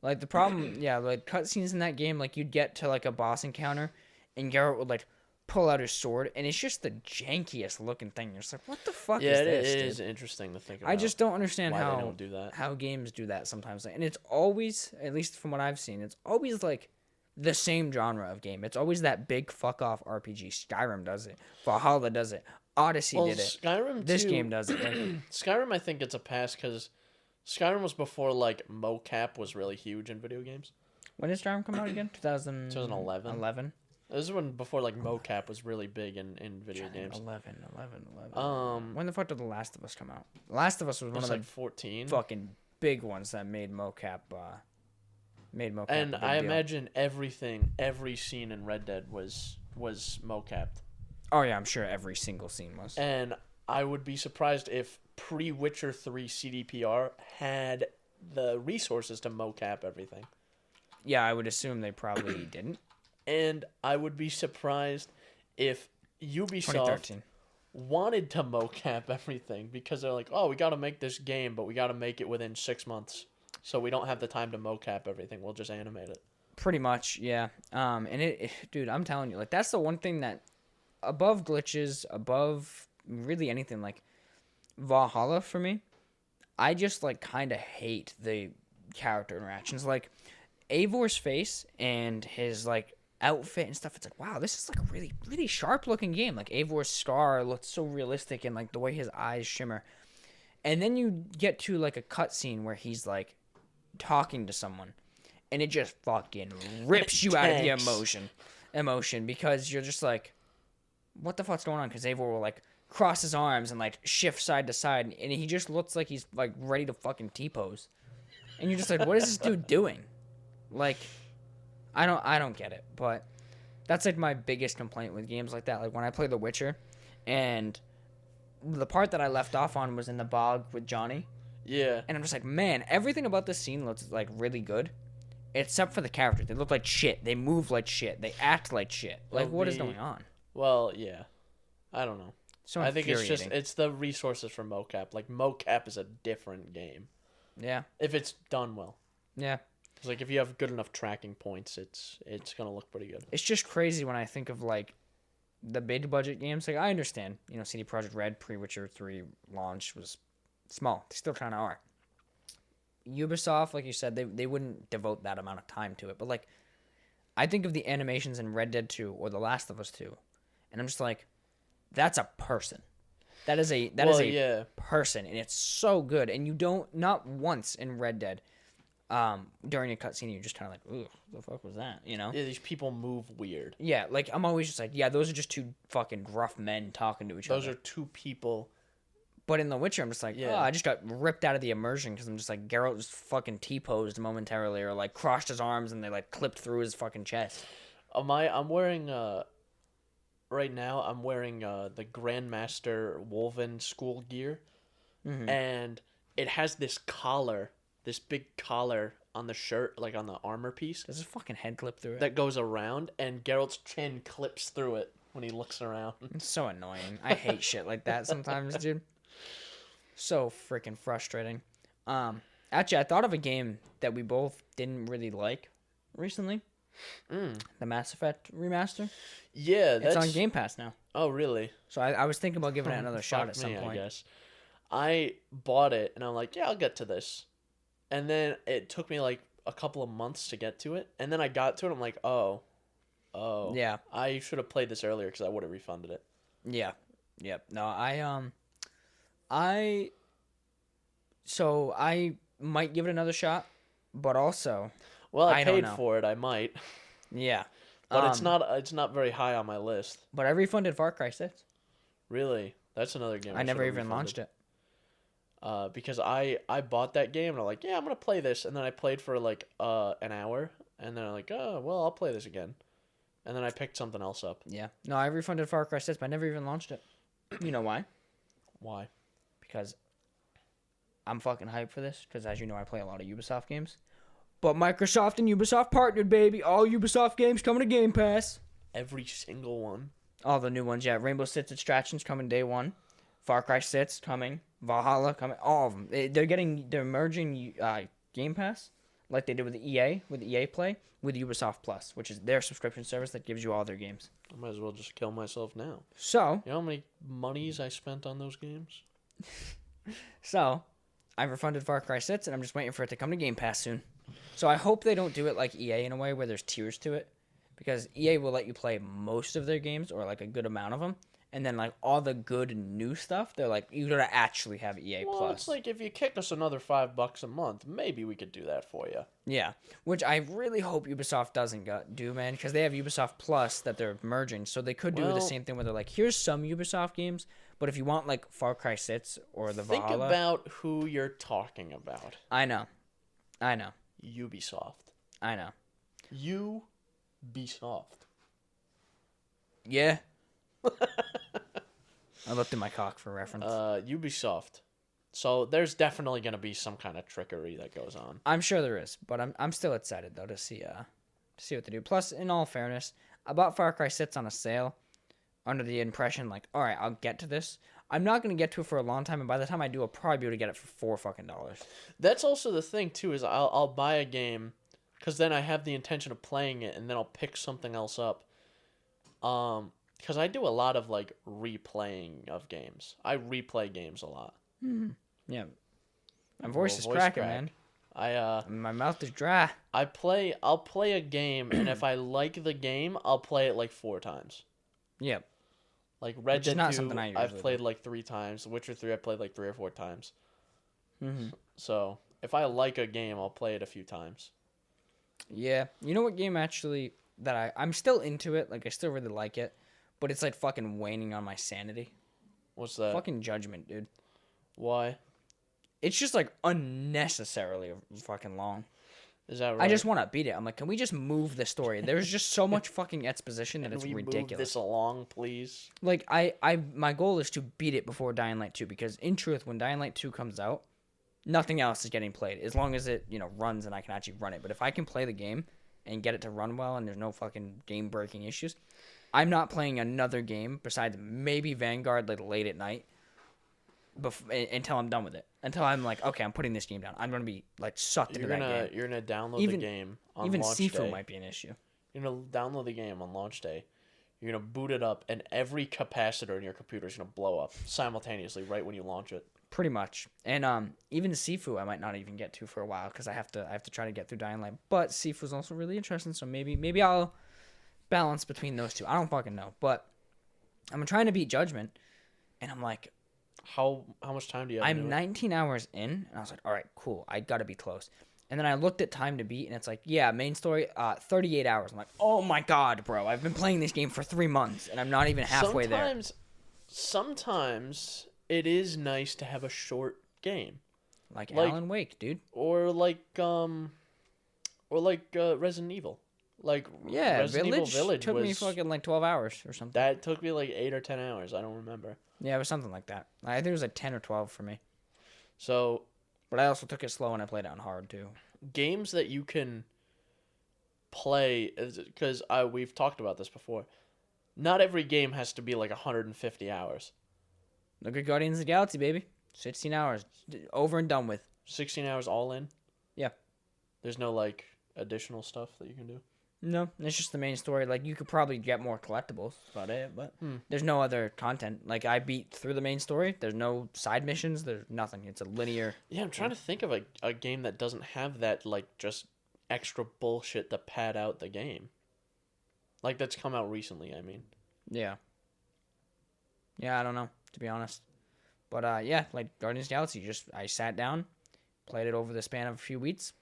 like the problem, like cutscenes in that game, like you'd get to like a boss encounter, and Geralt would like pull out his sword, and it's just the jankiest looking thing. You're just like, what the fuck is this? Yeah, it is interesting to think about. I just don't understand why how they don't do that. How games do that sometimes, and it's always, at least from what I've seen, it's always like the same genre of game. It's always that big fuck off RPG. Skyrim does it. Valhalla does it. Odyssey did it. Skyrim this too. game does it. Skyrim, I think it's a pass because Skyrim was before like mocap was really huge in video games. When did Skyrim come out again? 2011. 11? This is when before like mocap was really big in video games. 11. When the fuck did The Last of Us come out? The Last of Us was one of like 14 fucking big ones that made mocap. And I imagine every scene in Red Dead was mocapped. Oh yeah, I'm sure every single scene was. And I would be surprised if pre-Witcher 3 CDPR had the resources to mocap everything. Yeah, I would assume they probably didn't. And I would be surprised if Ubisoft wanted to mocap everything because they're like, oh, we got to make this game, but we got to make it within 6 months. So we don't have the time to mocap everything. We'll just animate it. Pretty much, yeah. And it, dude, I'm telling you, like, that's the one thing that, above glitches, above really anything, like, Valhalla for me, I just, like, kind of hate the character interactions. Like, Eivor's face and his, like, outfit and stuff. It's like, wow, this is like a really, really sharp looking game. Like Eivor's scar looks so realistic, and like the way his eyes shimmer. And then you get to like a cutscene where he's like talking to someone, and it just fucking rips you out of the emotion, because you're just like, what the fuck's going on? Because Eivor will like cross his arms and like shift side to side, and he just looks like he's like ready to fucking T-pose. And you're just like, what is this dude doing? Like, I don't get it. But that's like my biggest complaint with games like that. Like when I play The Witcher, and the part that I left off on was in the bog with Johnny. Yeah. And I'm just like, man, everything about this scene looks like really good, except for the characters. They look like shit. They move like shit. They act like shit. Like, what is going on? Well, yeah. I don't know. So I think it's the resources for mocap. Like, mocap is a different game. Yeah. If it's done well. Yeah. It's like if you have good enough tracking points, it's gonna look pretty good. It's just crazy when I think of like the big budget games. Like I understand, CD Projekt Red pre-Witcher 3 launch was small. They still kind of are. Ubisoft, like you said, they wouldn't devote that amount of time to it. But like, I think of the animations in Red Dead 2 or The Last of Us 2, and I'm just like, that's a person. That is a person, and it's so good. And you don't, not once in Red Dead, during a cutscene, you're just kind of like, ooh, the fuck was that? Yeah, these people move weird. Yeah, like I'm always just like, yeah, those are just two fucking gruff men talking to each other. Those are two people. But in The Witcher, I'm just like, oh, I just got ripped out of the immersion because I'm just like, Geralt just fucking T-posed momentarily, or like crossed his arms and they like clipped through his fucking chest. I'm wearing right now I'm wearing the Grandmaster Woven school gear, and it has this collar, this big collar on the shirt, like on the armor piece. Does his fucking head clip through it? That goes around, and Geralt's chin clips through it when he looks around. It's so annoying. I hate shit like that sometimes, dude. So freaking frustrating. Actually, I thought of a game that we both didn't really like recently. The Mass Effect remaster. Yeah, it's on Gamepass now. Oh, really? So I was thinking about giving it another shot at some point. I guess. I bought it, and I'm like, yeah, I'll get to this. And then it took me like a couple of months to get to it. And then I got to it, I'm like, oh. Yeah. I should have played this earlier because I would have refunded it. Yeah. Yep. No, I might give it another shot, but also, well, I paid for it. I might. Yeah, but it's not very high on my list. But I refunded Far Cry 6. Really, that's another game. I never even launched it. Because I bought that game and I'm like, yeah, I'm gonna play this, and then I played for like an hour, and then I'm like, oh well, I'll play this again, and then I picked something else up. Yeah, no, I refunded Far Cry 6, but I never even launched it. You know why? Why? Because I'm fucking hyped for this, because as you know, I play a lot of Ubisoft games. But Microsoft and Ubisoft partnered, baby. All Ubisoft games coming to Game Pass. Every single one. All the new ones, yeah. Rainbow Six Extraction's coming day one. Far Cry 6 coming. Valhalla coming. All of them. They're merging Game Pass, like they did with EA Play, with Ubisoft Plus, which is their subscription service that gives you all their games. I might as well just kill myself now. So. You know how many monies I spent on those games? So, I refunded Far Cry 6, and I'm just waiting for it to come to Game Pass soon. So I hope they don't do it like EA in a way where there's tiers to it, because EA will let you play most of their games, or like a good amount of them, and then like all the good and new stuff, they're like, you gotta actually have EA Well, Plus. It's like if you kick us another $5 a month, maybe we could do that for you. Yeah, which I really hope Ubisoft doesn't do, man, because they have Ubisoft Plus that they're merging, so they could do the same thing where they're like, here's some Ubisoft games, but if you want like Far Cry 6 or the Valhalla... Think about who you're talking about. I know. Ubisoft. I know. Ubisoft. Yeah. I looked at my cock for reference. Ubisoft. So there's definitely going to be some kind of trickery that goes on. I'm sure there is, but I'm still excited though to see what they do. Plus, in all fairness, I bought Far Cry 6 on a sale, under the impression like, all right, I'll get to this. I'm not going to get to it for a long time, and by the time I do, I'll probably be able to get it for $4 fucking. That's also the thing too, is I'll buy a game, because then I have the intention of playing it, and then I'll pick something else up. Because I do a lot of like replaying of games. I replay games a lot. Yeah, my voice is cracking, man. My mouth is dry. I'll play a game, and if I like the game, I'll play it like 4 times. Yep. Like Red Which is Dead not 2, something I I've usually played do. like 3 times. Witcher 3, I played like 3 or 4 times. Mm-hmm. So if I like a game, I'll play it a few times. Yeah. You know what game actually that I'm still into it. Like I still really like it, but it's like fucking waning on my sanity. What's that? Fucking Judgement, dude. Why? It's just like unnecessarily fucking long. Is that right? I just want to beat it. I'm like, can we just move the story? There's just so much fucking exposition that it's ridiculous. Move this along, please? Like my goal is to beat it before Dying Light 2 because in truth, when Dying Light 2 comes out, nothing else is getting played as long as it runs and I can actually run it. But if I can play the game and get it to run well and there's no fucking game breaking issues, I'm not playing another game besides maybe Vanguard like late at night until I'm done with it. Until I'm like, okay, I'm putting this game down. I'm gonna be like sucked into that game. You're gonna download the game on even launch Sifu day. might be an issue. You're gonna download the game on launch day. You're gonna boot it up, and every capacitor in your computer is gonna blow up simultaneously right when you launch it. Pretty much. And even Sifu I might not even get to for a while because I have to try to get through Dying Light. But Sifu is also really interesting, so maybe I'll balance between those two. I don't fucking know, but I'm trying to beat Judgment, and I'm like, how much time do you have? I'm 19 hours in, and I was like, all right, cool, I gotta be close. And then I looked at time to beat, and it's like, yeah, main story, 38 hours. I'm like, oh my god, bro, I've been playing this game for 3 months, and I'm not even halfway there. Sometimes it is nice to have a short game, like Alan Wake, dude, or like Resident Evil. Like yeah, Resident Village took me fucking like 12 hours or something. That took me like 8 or 10 hours. I don't remember. Yeah, it was something like that. I think it was like 10 or 12 for me. So, but I also took it slow and I played it on hard too. Games that you can play, because we've talked about this before. Not every game has to be like 150 hours. Look at Guardians of the Galaxy, baby. 16 hours, over and done with. 16 hours all in. Yeah. There's no like additional stuff that you can do. No, it's just the main story. Like, you could probably get more collectibles. That's about it, but there's no other content. Like, I beat through the main story. There's no side missions. There's nothing. It's a linear... Yeah, I'm trying to think of a game that doesn't have that, like, just extra bullshit to pad out the game. Like, that's come out recently, I mean. Yeah. Yeah, I don't know, to be honest. But, yeah, like, Guardians of the Galaxy, I sat down, played it over the span of a few weeks,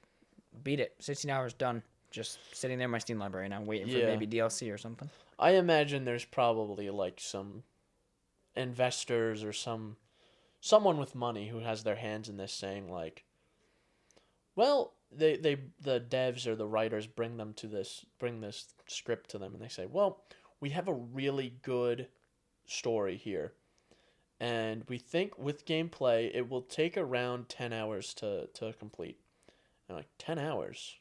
beat it. 16 hours, done. Just sitting there in my Steam library now, waiting for maybe DLC or something. I imagine there's probably like some investors or someone with money who has their hands in this, saying like, well, the devs or the writers bring this script to them, and they say, well, we have a really good story here, and we think with gameplay it will take around 10 hours to complete. And like 10 hours.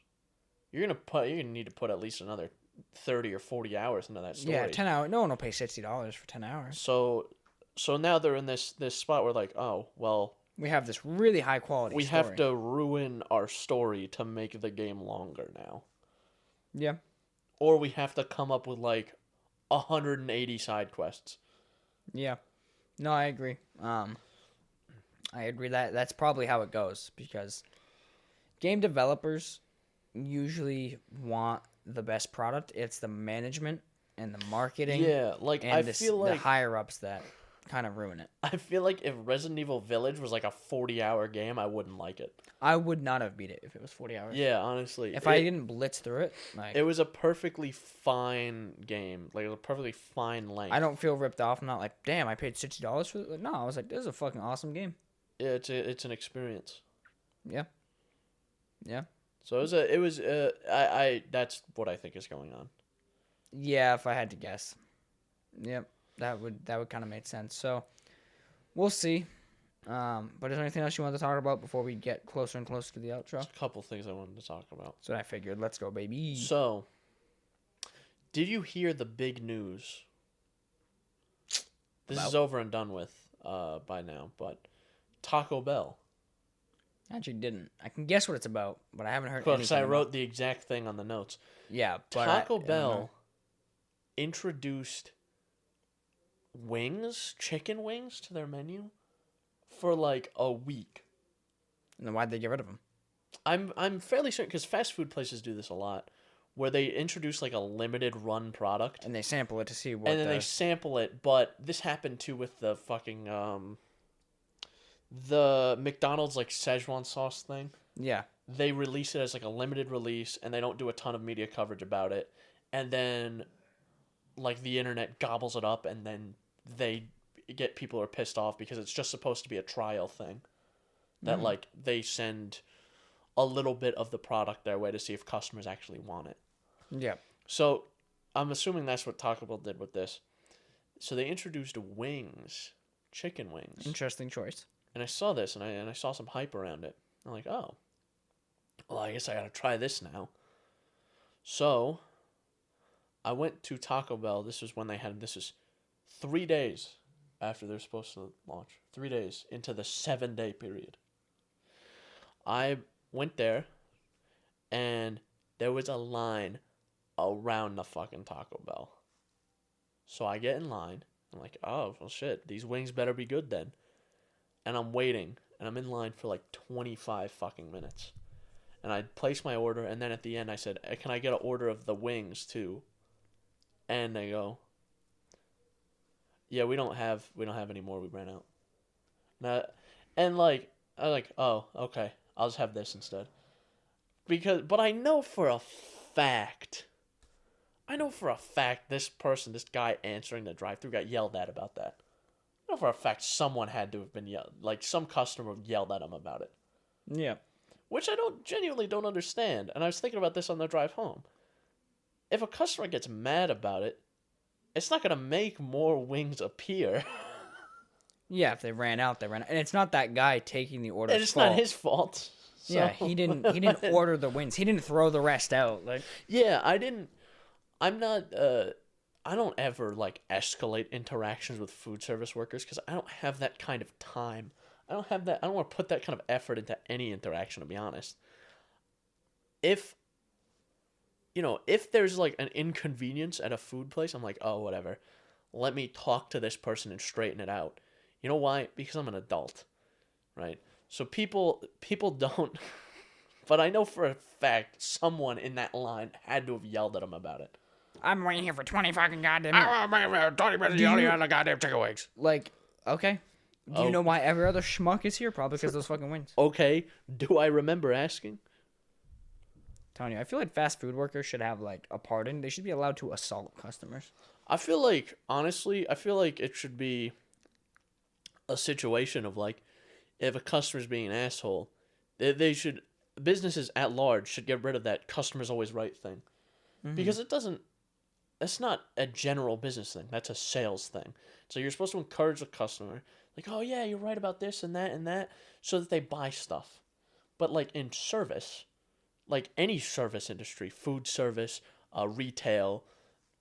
You're gonna need to put at least another 30 or 40 hours into that story. Yeah, 10 hours. No one will pay $60 for 10 hours. So now they're in this spot where like, oh, well, we have this really high quality we story. have to ruin our story to make the game longer now. Yeah. Or we have to come up with like 180 side quests. Yeah. No, I agree. I agree that's probably how it goes, because game developers usually want the best product. It's the management and the marketing. Yeah, like and I feel like the higher ups that kind of ruin it. I feel like if Resident Evil Village was like a 40-hour game, I wouldn't like it. I would not have beat it if it was 40 hours. Yeah, honestly. If I didn't blitz through it, like, it was a perfectly fine game. Like, it was a perfectly fine length. I don't feel ripped off. I'm not like, damn, I paid $60 for it. Like, no, I was like, this is a fucking awesome game. Yeah, it's an experience. Yeah. Yeah. So that's what I think is going on. Yeah, if I had to guess. Yep, that would kind of make sense. So, we'll see. But is there anything else you want to talk about before we get closer and closer to the outro? There's a couple things I wanted to talk about. That's what I figured. Let's go, baby. So, did you hear the big news? This is over and done with by now, but Taco Bell. Actually didn't. I can guess what it's about, but I haven't heard anything. Because I wrote the exact thing on the notes. Yeah, but Taco Bell introduced chicken wings to their menu for like a week. And then why'd they get rid of them? I'm fairly certain because fast food places do this a lot, where they introduce like a limited run product And they sample it to see what and then they sample it. But this happened too with the fucking the McDonald's like Szechuan sauce thing. Yeah. They release it as like a limited release, and they don't do a ton of media coverage about it. And then, like, the internet gobbles it up, and then they get people who are pissed off because it's just supposed to be a trial thing. That, like, they send a little bit of the product their way to see if customers actually want it. Yeah. So, I'm assuming that's what Taco Bell did with this. So, they introduced wings, chicken wings. Interesting choice. And I saw this, and I saw some hype around it. I'm like, oh. Well, I guess I gotta try this now. So, I went to Taco Bell. This was 3 days after they're supposed to launch. 3 days into the 7-day period. I went there, and there was a line around the fucking Taco Bell. So I get in line. I'm like, oh, well, shit. These wings better be good then. And I'm waiting, and I'm in line for like 25 fucking minutes. And I placed my order, and then at the end I said, can I get an order of the wings too? And they go, yeah, we don't have any more. We ran out. Now, and like, I was like, oh, okay, I'll just have this instead. But I know for a fact this guy answering the drive-thru got yelled at about that. I know for a fact someone had to have been yelled, like some customer yelled at him about it. Yeah. Which I genuinely don't understand. And I was thinking about this on the drive home. If a customer gets mad about it, it's not going to make more wings appear. Yeah, if they ran out, they ran out. And it's not that guy taking the order. And it's not his fault. So. Yeah, he didn't order the wings. He didn't throw the rest out. Like, yeah, I don't ever like escalate interactions with food service workers because I don't have that kind of time. I don't want to put that kind of effort into any interaction, to be honest. If there's like an inconvenience at a food place, I'm like, oh, whatever. Let me talk to this person and straighten it out. You know why? Because I'm an adult, right? So people don't, but I know for a fact someone in that line had to have yelled at him about it. I'm waiting here for 20 fucking goddamn minutes. 20 minutes yelling at the goddamn chicken wings. Like, okay. Do you know why every other schmuck is here? Probably because of those fucking wings. Okay. Do I remember asking? Telling you, I feel like fast food workers should have like a pardon. They should be allowed to assault customers. I feel like, honestly, it should be a situation of like, if a customer's being an asshole, businesses at large should get rid of that customer's always right thing. Mm-hmm. Because that's not a general business thing. That's a sales thing. So you're supposed to encourage the customer, like, oh yeah, you're right about this and that, so that they buy stuff. But like in service, like any service industry, food service, retail,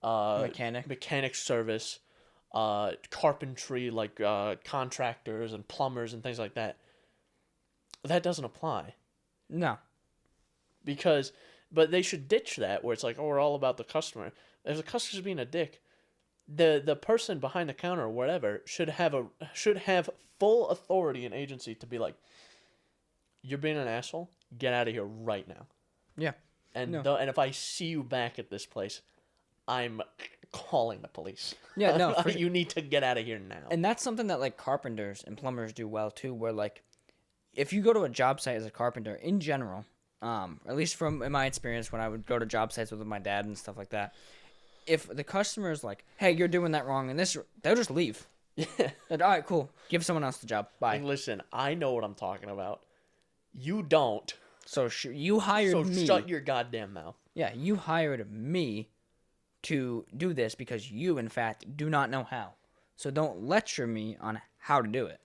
mechanic service, carpentry, like contractors and plumbers and things like that, that doesn't apply. No. But they should ditch that where it's like, oh, we're all about the customer. If the customer's being a dick, the person behind the counter or whatever should have full authority and agency to be like, you're being an asshole, get out of here right now. Yeah. And if I see you back at this place, I'm calling the police. Yeah, no. You need to get out of here now. And that's something that like carpenters and plumbers do well too, where like if you go to a job site as a carpenter in general, at least in my experience when I would go to job sites with my dad and stuff like that, if the customer is like, hey, you're doing that wrong, and they'll just leave. Yeah. Like, all right, cool. Give someone else the job. Bye. And listen, I know what I'm talking about. You don't. So you hired me. So shut your goddamn mouth. Yeah, you hired me to do this because you, in fact, do not know how. So don't lecture me on how to do it.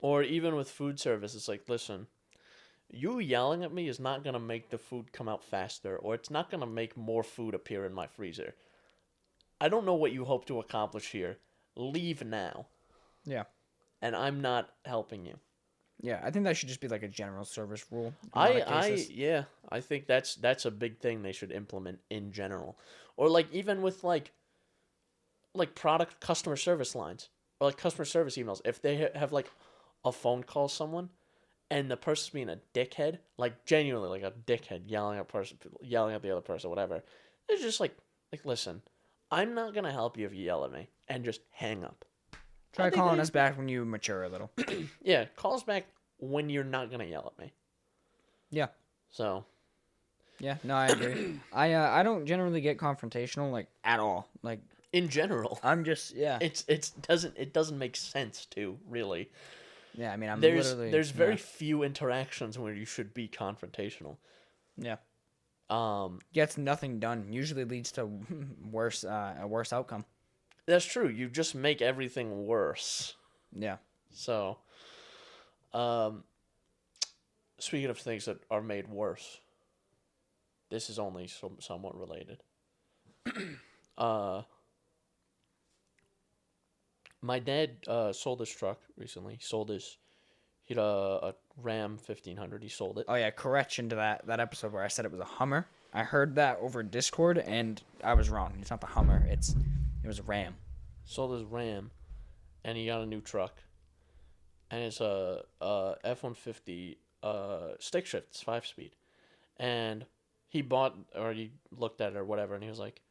Or even with food service, it's like, listen, you yelling at me is not going to make the food come out faster, or it's not going to make more food appear in my freezer. I don't know what you hope to accomplish here. Leave now. Yeah. And I'm not helping you. Yeah, I think that should just be like a general service rule. I think that's a big thing they should implement in general. Or like even with like product customer service lines or like customer service emails, if they have like a phone call someone and the person's being a dickhead, like genuinely like a dickhead, yelling at the other person, whatever. It's just like listen, I'm not gonna help you if you yell at me, and just hang up. Try calling us back when you mature a little. Yeah, call us back when you're not gonna yell at me. Yeah. So. Yeah, no, I agree. I don't generally get confrontational like at all. Like in general, I'm just it doesn't make sense to really. Yeah, I mean there's very few interactions where you should be confrontational. Yeah. Gets nothing done. Usually leads to a worse outcome. That's true. You just make everything worse. Yeah. So, speaking of things that are made worse, this is only somewhat related. My dad sold his truck recently. He had a Ram 1500. He sold it. Oh yeah, correction to that episode where I said it was a Hummer. I heard that over Discord and I was wrong. It's not the Hummer. It was a Ram. Sold his Ram, and he got a new truck, and it's a F-150 stick shift. It's 5-speed, and he looked at it or whatever, and he was like,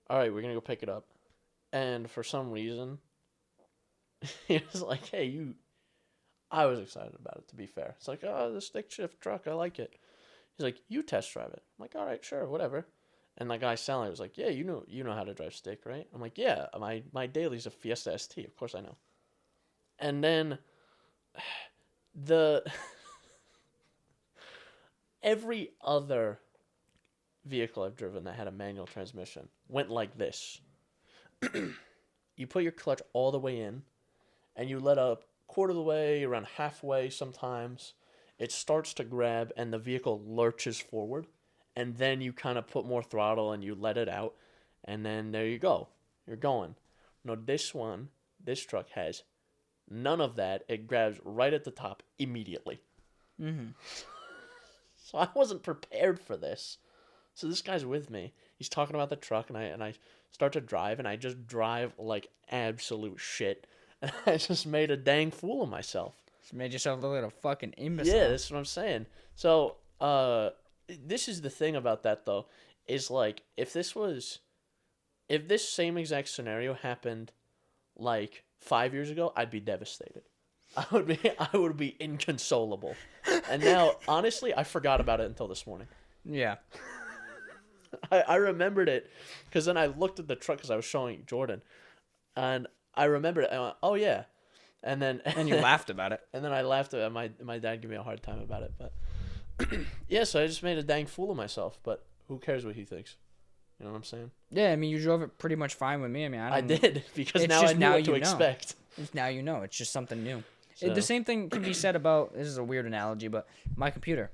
"All right, we're gonna go pick it up," and for some reason, he was like, "Hey, I was excited about it, to be fair. It's like, oh, the stick shift truck, I like it. He's like, you test drive it. I'm like, all right, sure, whatever. And the guy selling it was like, yeah, you know how to drive stick, right? I'm like, yeah, my daily's a Fiesta ST, of course I know. And then every other vehicle I've driven that had a manual transmission went like this. You put your clutch all the way in, and you let up quarter of the way, around halfway sometimes. It starts to grab, and the vehicle lurches forward, and then you kind of put more throttle and you let it out, and then there you go. You're going. No, this truck has none of that. It grabs right at the top immediately. Mm-hmm. So I wasn't prepared for this. So this guy's with me. He's talking about the truck, and I start to drive, and I just drive like absolute shit. And I just made a dang fool of myself. Just made yourself look like a fucking imbecile. Yeah, that's what I'm saying. So, this is the thing about that, though, is like, if this same exact scenario happened like 5 years ago, I'd be devastated. I would be inconsolable. And now, honestly, I forgot about it until this morning. Yeah. I remembered it because then I looked at the truck because I was showing Jordan, and I remembered it. I went, oh yeah, and then you laughed about it. And then I laughed at it. My dad gave me a hard time about it, but yeah. So I just made a dang fool of myself. But who cares what he thinks? You know what I'm saying? Yeah, I mean, you drove it pretty much fine with me. I mean, I did because now I knew what to expect. Now you know. It's just something new. So. The same thing can be said about, this is a weird analogy, but my computer.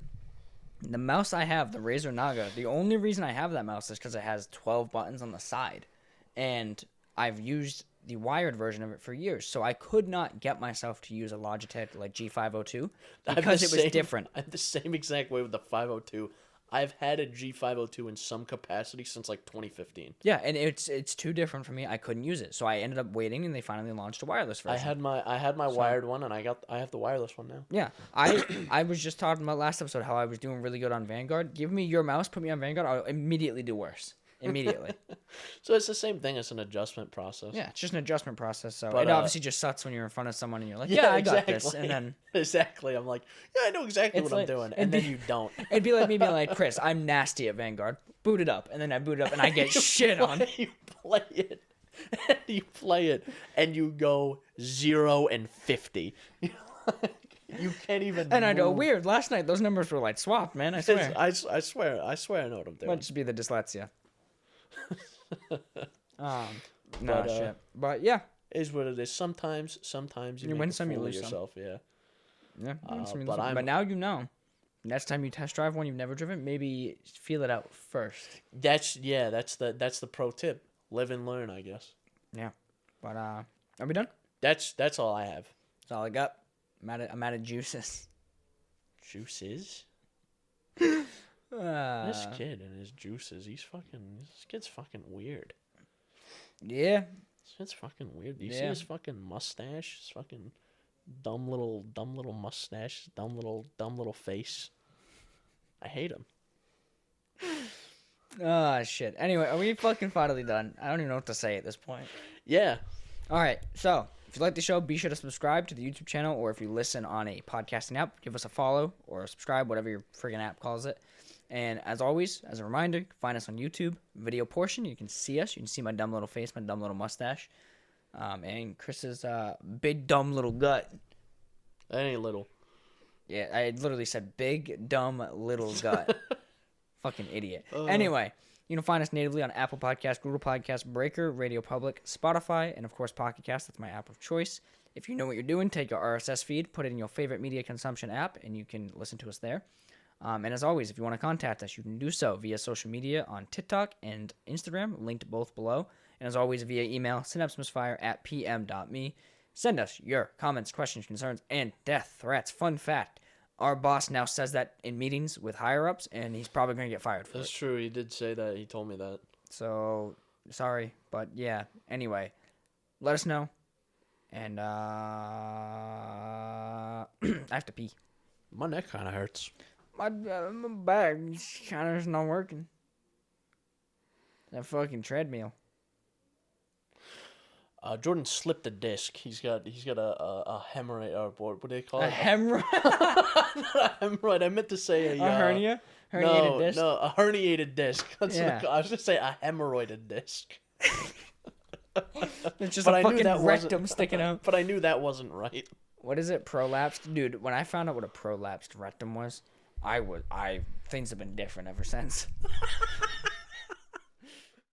The mouse I have, the Razer Naga, the only reason I have that mouse is because it has 12 buttons on the side. And I've used the wired version of it for years. So I could not get myself to use a Logitech like G502 because it was different. I'm the same exact way with the 502. I've had a G502 in some capacity since like 2015. Yeah, and it's too different for me. I couldn't use it, so I ended up waiting, and they finally launched a wireless version. I had my wired one, and I have the wireless one now. Yeah, I was just talking about last episode how I was doing really good on Vanguard. Give me your mouse, put me on Vanguard, I'll immediately do worse. Immediately. So it's the same thing as an adjustment process. Yeah, it's just an adjustment process. So it obviously just sucks when you're in front of someone and you're like, I got this. And then exactly, I'm like, yeah, I know exactly what I'm doing. And then you don't. It'd be like me being like, Chris, I'm nasty at Vanguard. Boot it up. And then I boot it up and I get shit on. You play it. And you play it. And you go 0 and 50. You can't even And I go, weird. Last night, those numbers were like swapped, man. I swear. I swear I know what I'm doing. Might just be the dyslexia. Shit. But yeah, is what it is. Sometimes you win some, you lose yourself. Some. Yeah. But now you know. Next time you test drive one you've never driven, maybe feel it out first. That's the pro tip. Live and learn, I guess. Yeah. But are we done? That's all I have. That's all I got. I'm out of juices. Juices? This kid and his juices, this kid's fucking weird. Yeah. This kid's fucking weird. Do you see his fucking mustache? His fucking Dumb little mustache. Dumb little face. I hate him. Ah, shit. Anyway, are we fucking finally done? I don't even know what to say at this point. Yeah. All right. So, if you like the show, be sure to subscribe to the YouTube channel, or if you listen on a podcasting app, give us a follow or subscribe, whatever your friggin' app calls it. And as always, as a reminder, find us on YouTube, video portion. You can see us. You can see my dumb little face, my dumb little mustache, and Chris's big dumb little gut. That ain't little. Yeah, I literally said big dumb little gut. Fucking idiot. Anyway, you can find us natively on Apple Podcasts, Google Podcasts, Breaker, Radio Public, Spotify, and of course Pocket Cast. That's my app of choice. If you know what you're doing, take your RSS feed, put it in your favorite media consumption app, and you can listen to us there. And as always, if you want to contact us, you can do so via social media on TikTok and Instagram, linked both below. And as always, via email, synapsemisfire@pm.me. Send us your comments, questions, concerns, and death threats. Fun fact, our boss now says that in meetings with higher-ups, and he's probably going to get fired for it. That's true. He did say that. He told me that. So, sorry. But, yeah. Anyway, let us know. And, I have to pee. My neck kind of hurts. My back kind of is not working. That fucking treadmill. Jordan slipped a disc. He's got a hemorrhoid. Or what do they call it? A hemorrhoid? Not a hemorrhoid. I meant to say A hernia? Herniated disc? No, a herniated disc. That's Yeah. what I was going to say a hemorrhoided disc. It's just But a I knew fucking that wasn't- rectum sticking out. But I knew that wasn't right. What is it? Prolapsed? Dude, when I found out what a prolapsed rectum was, things have been different ever since.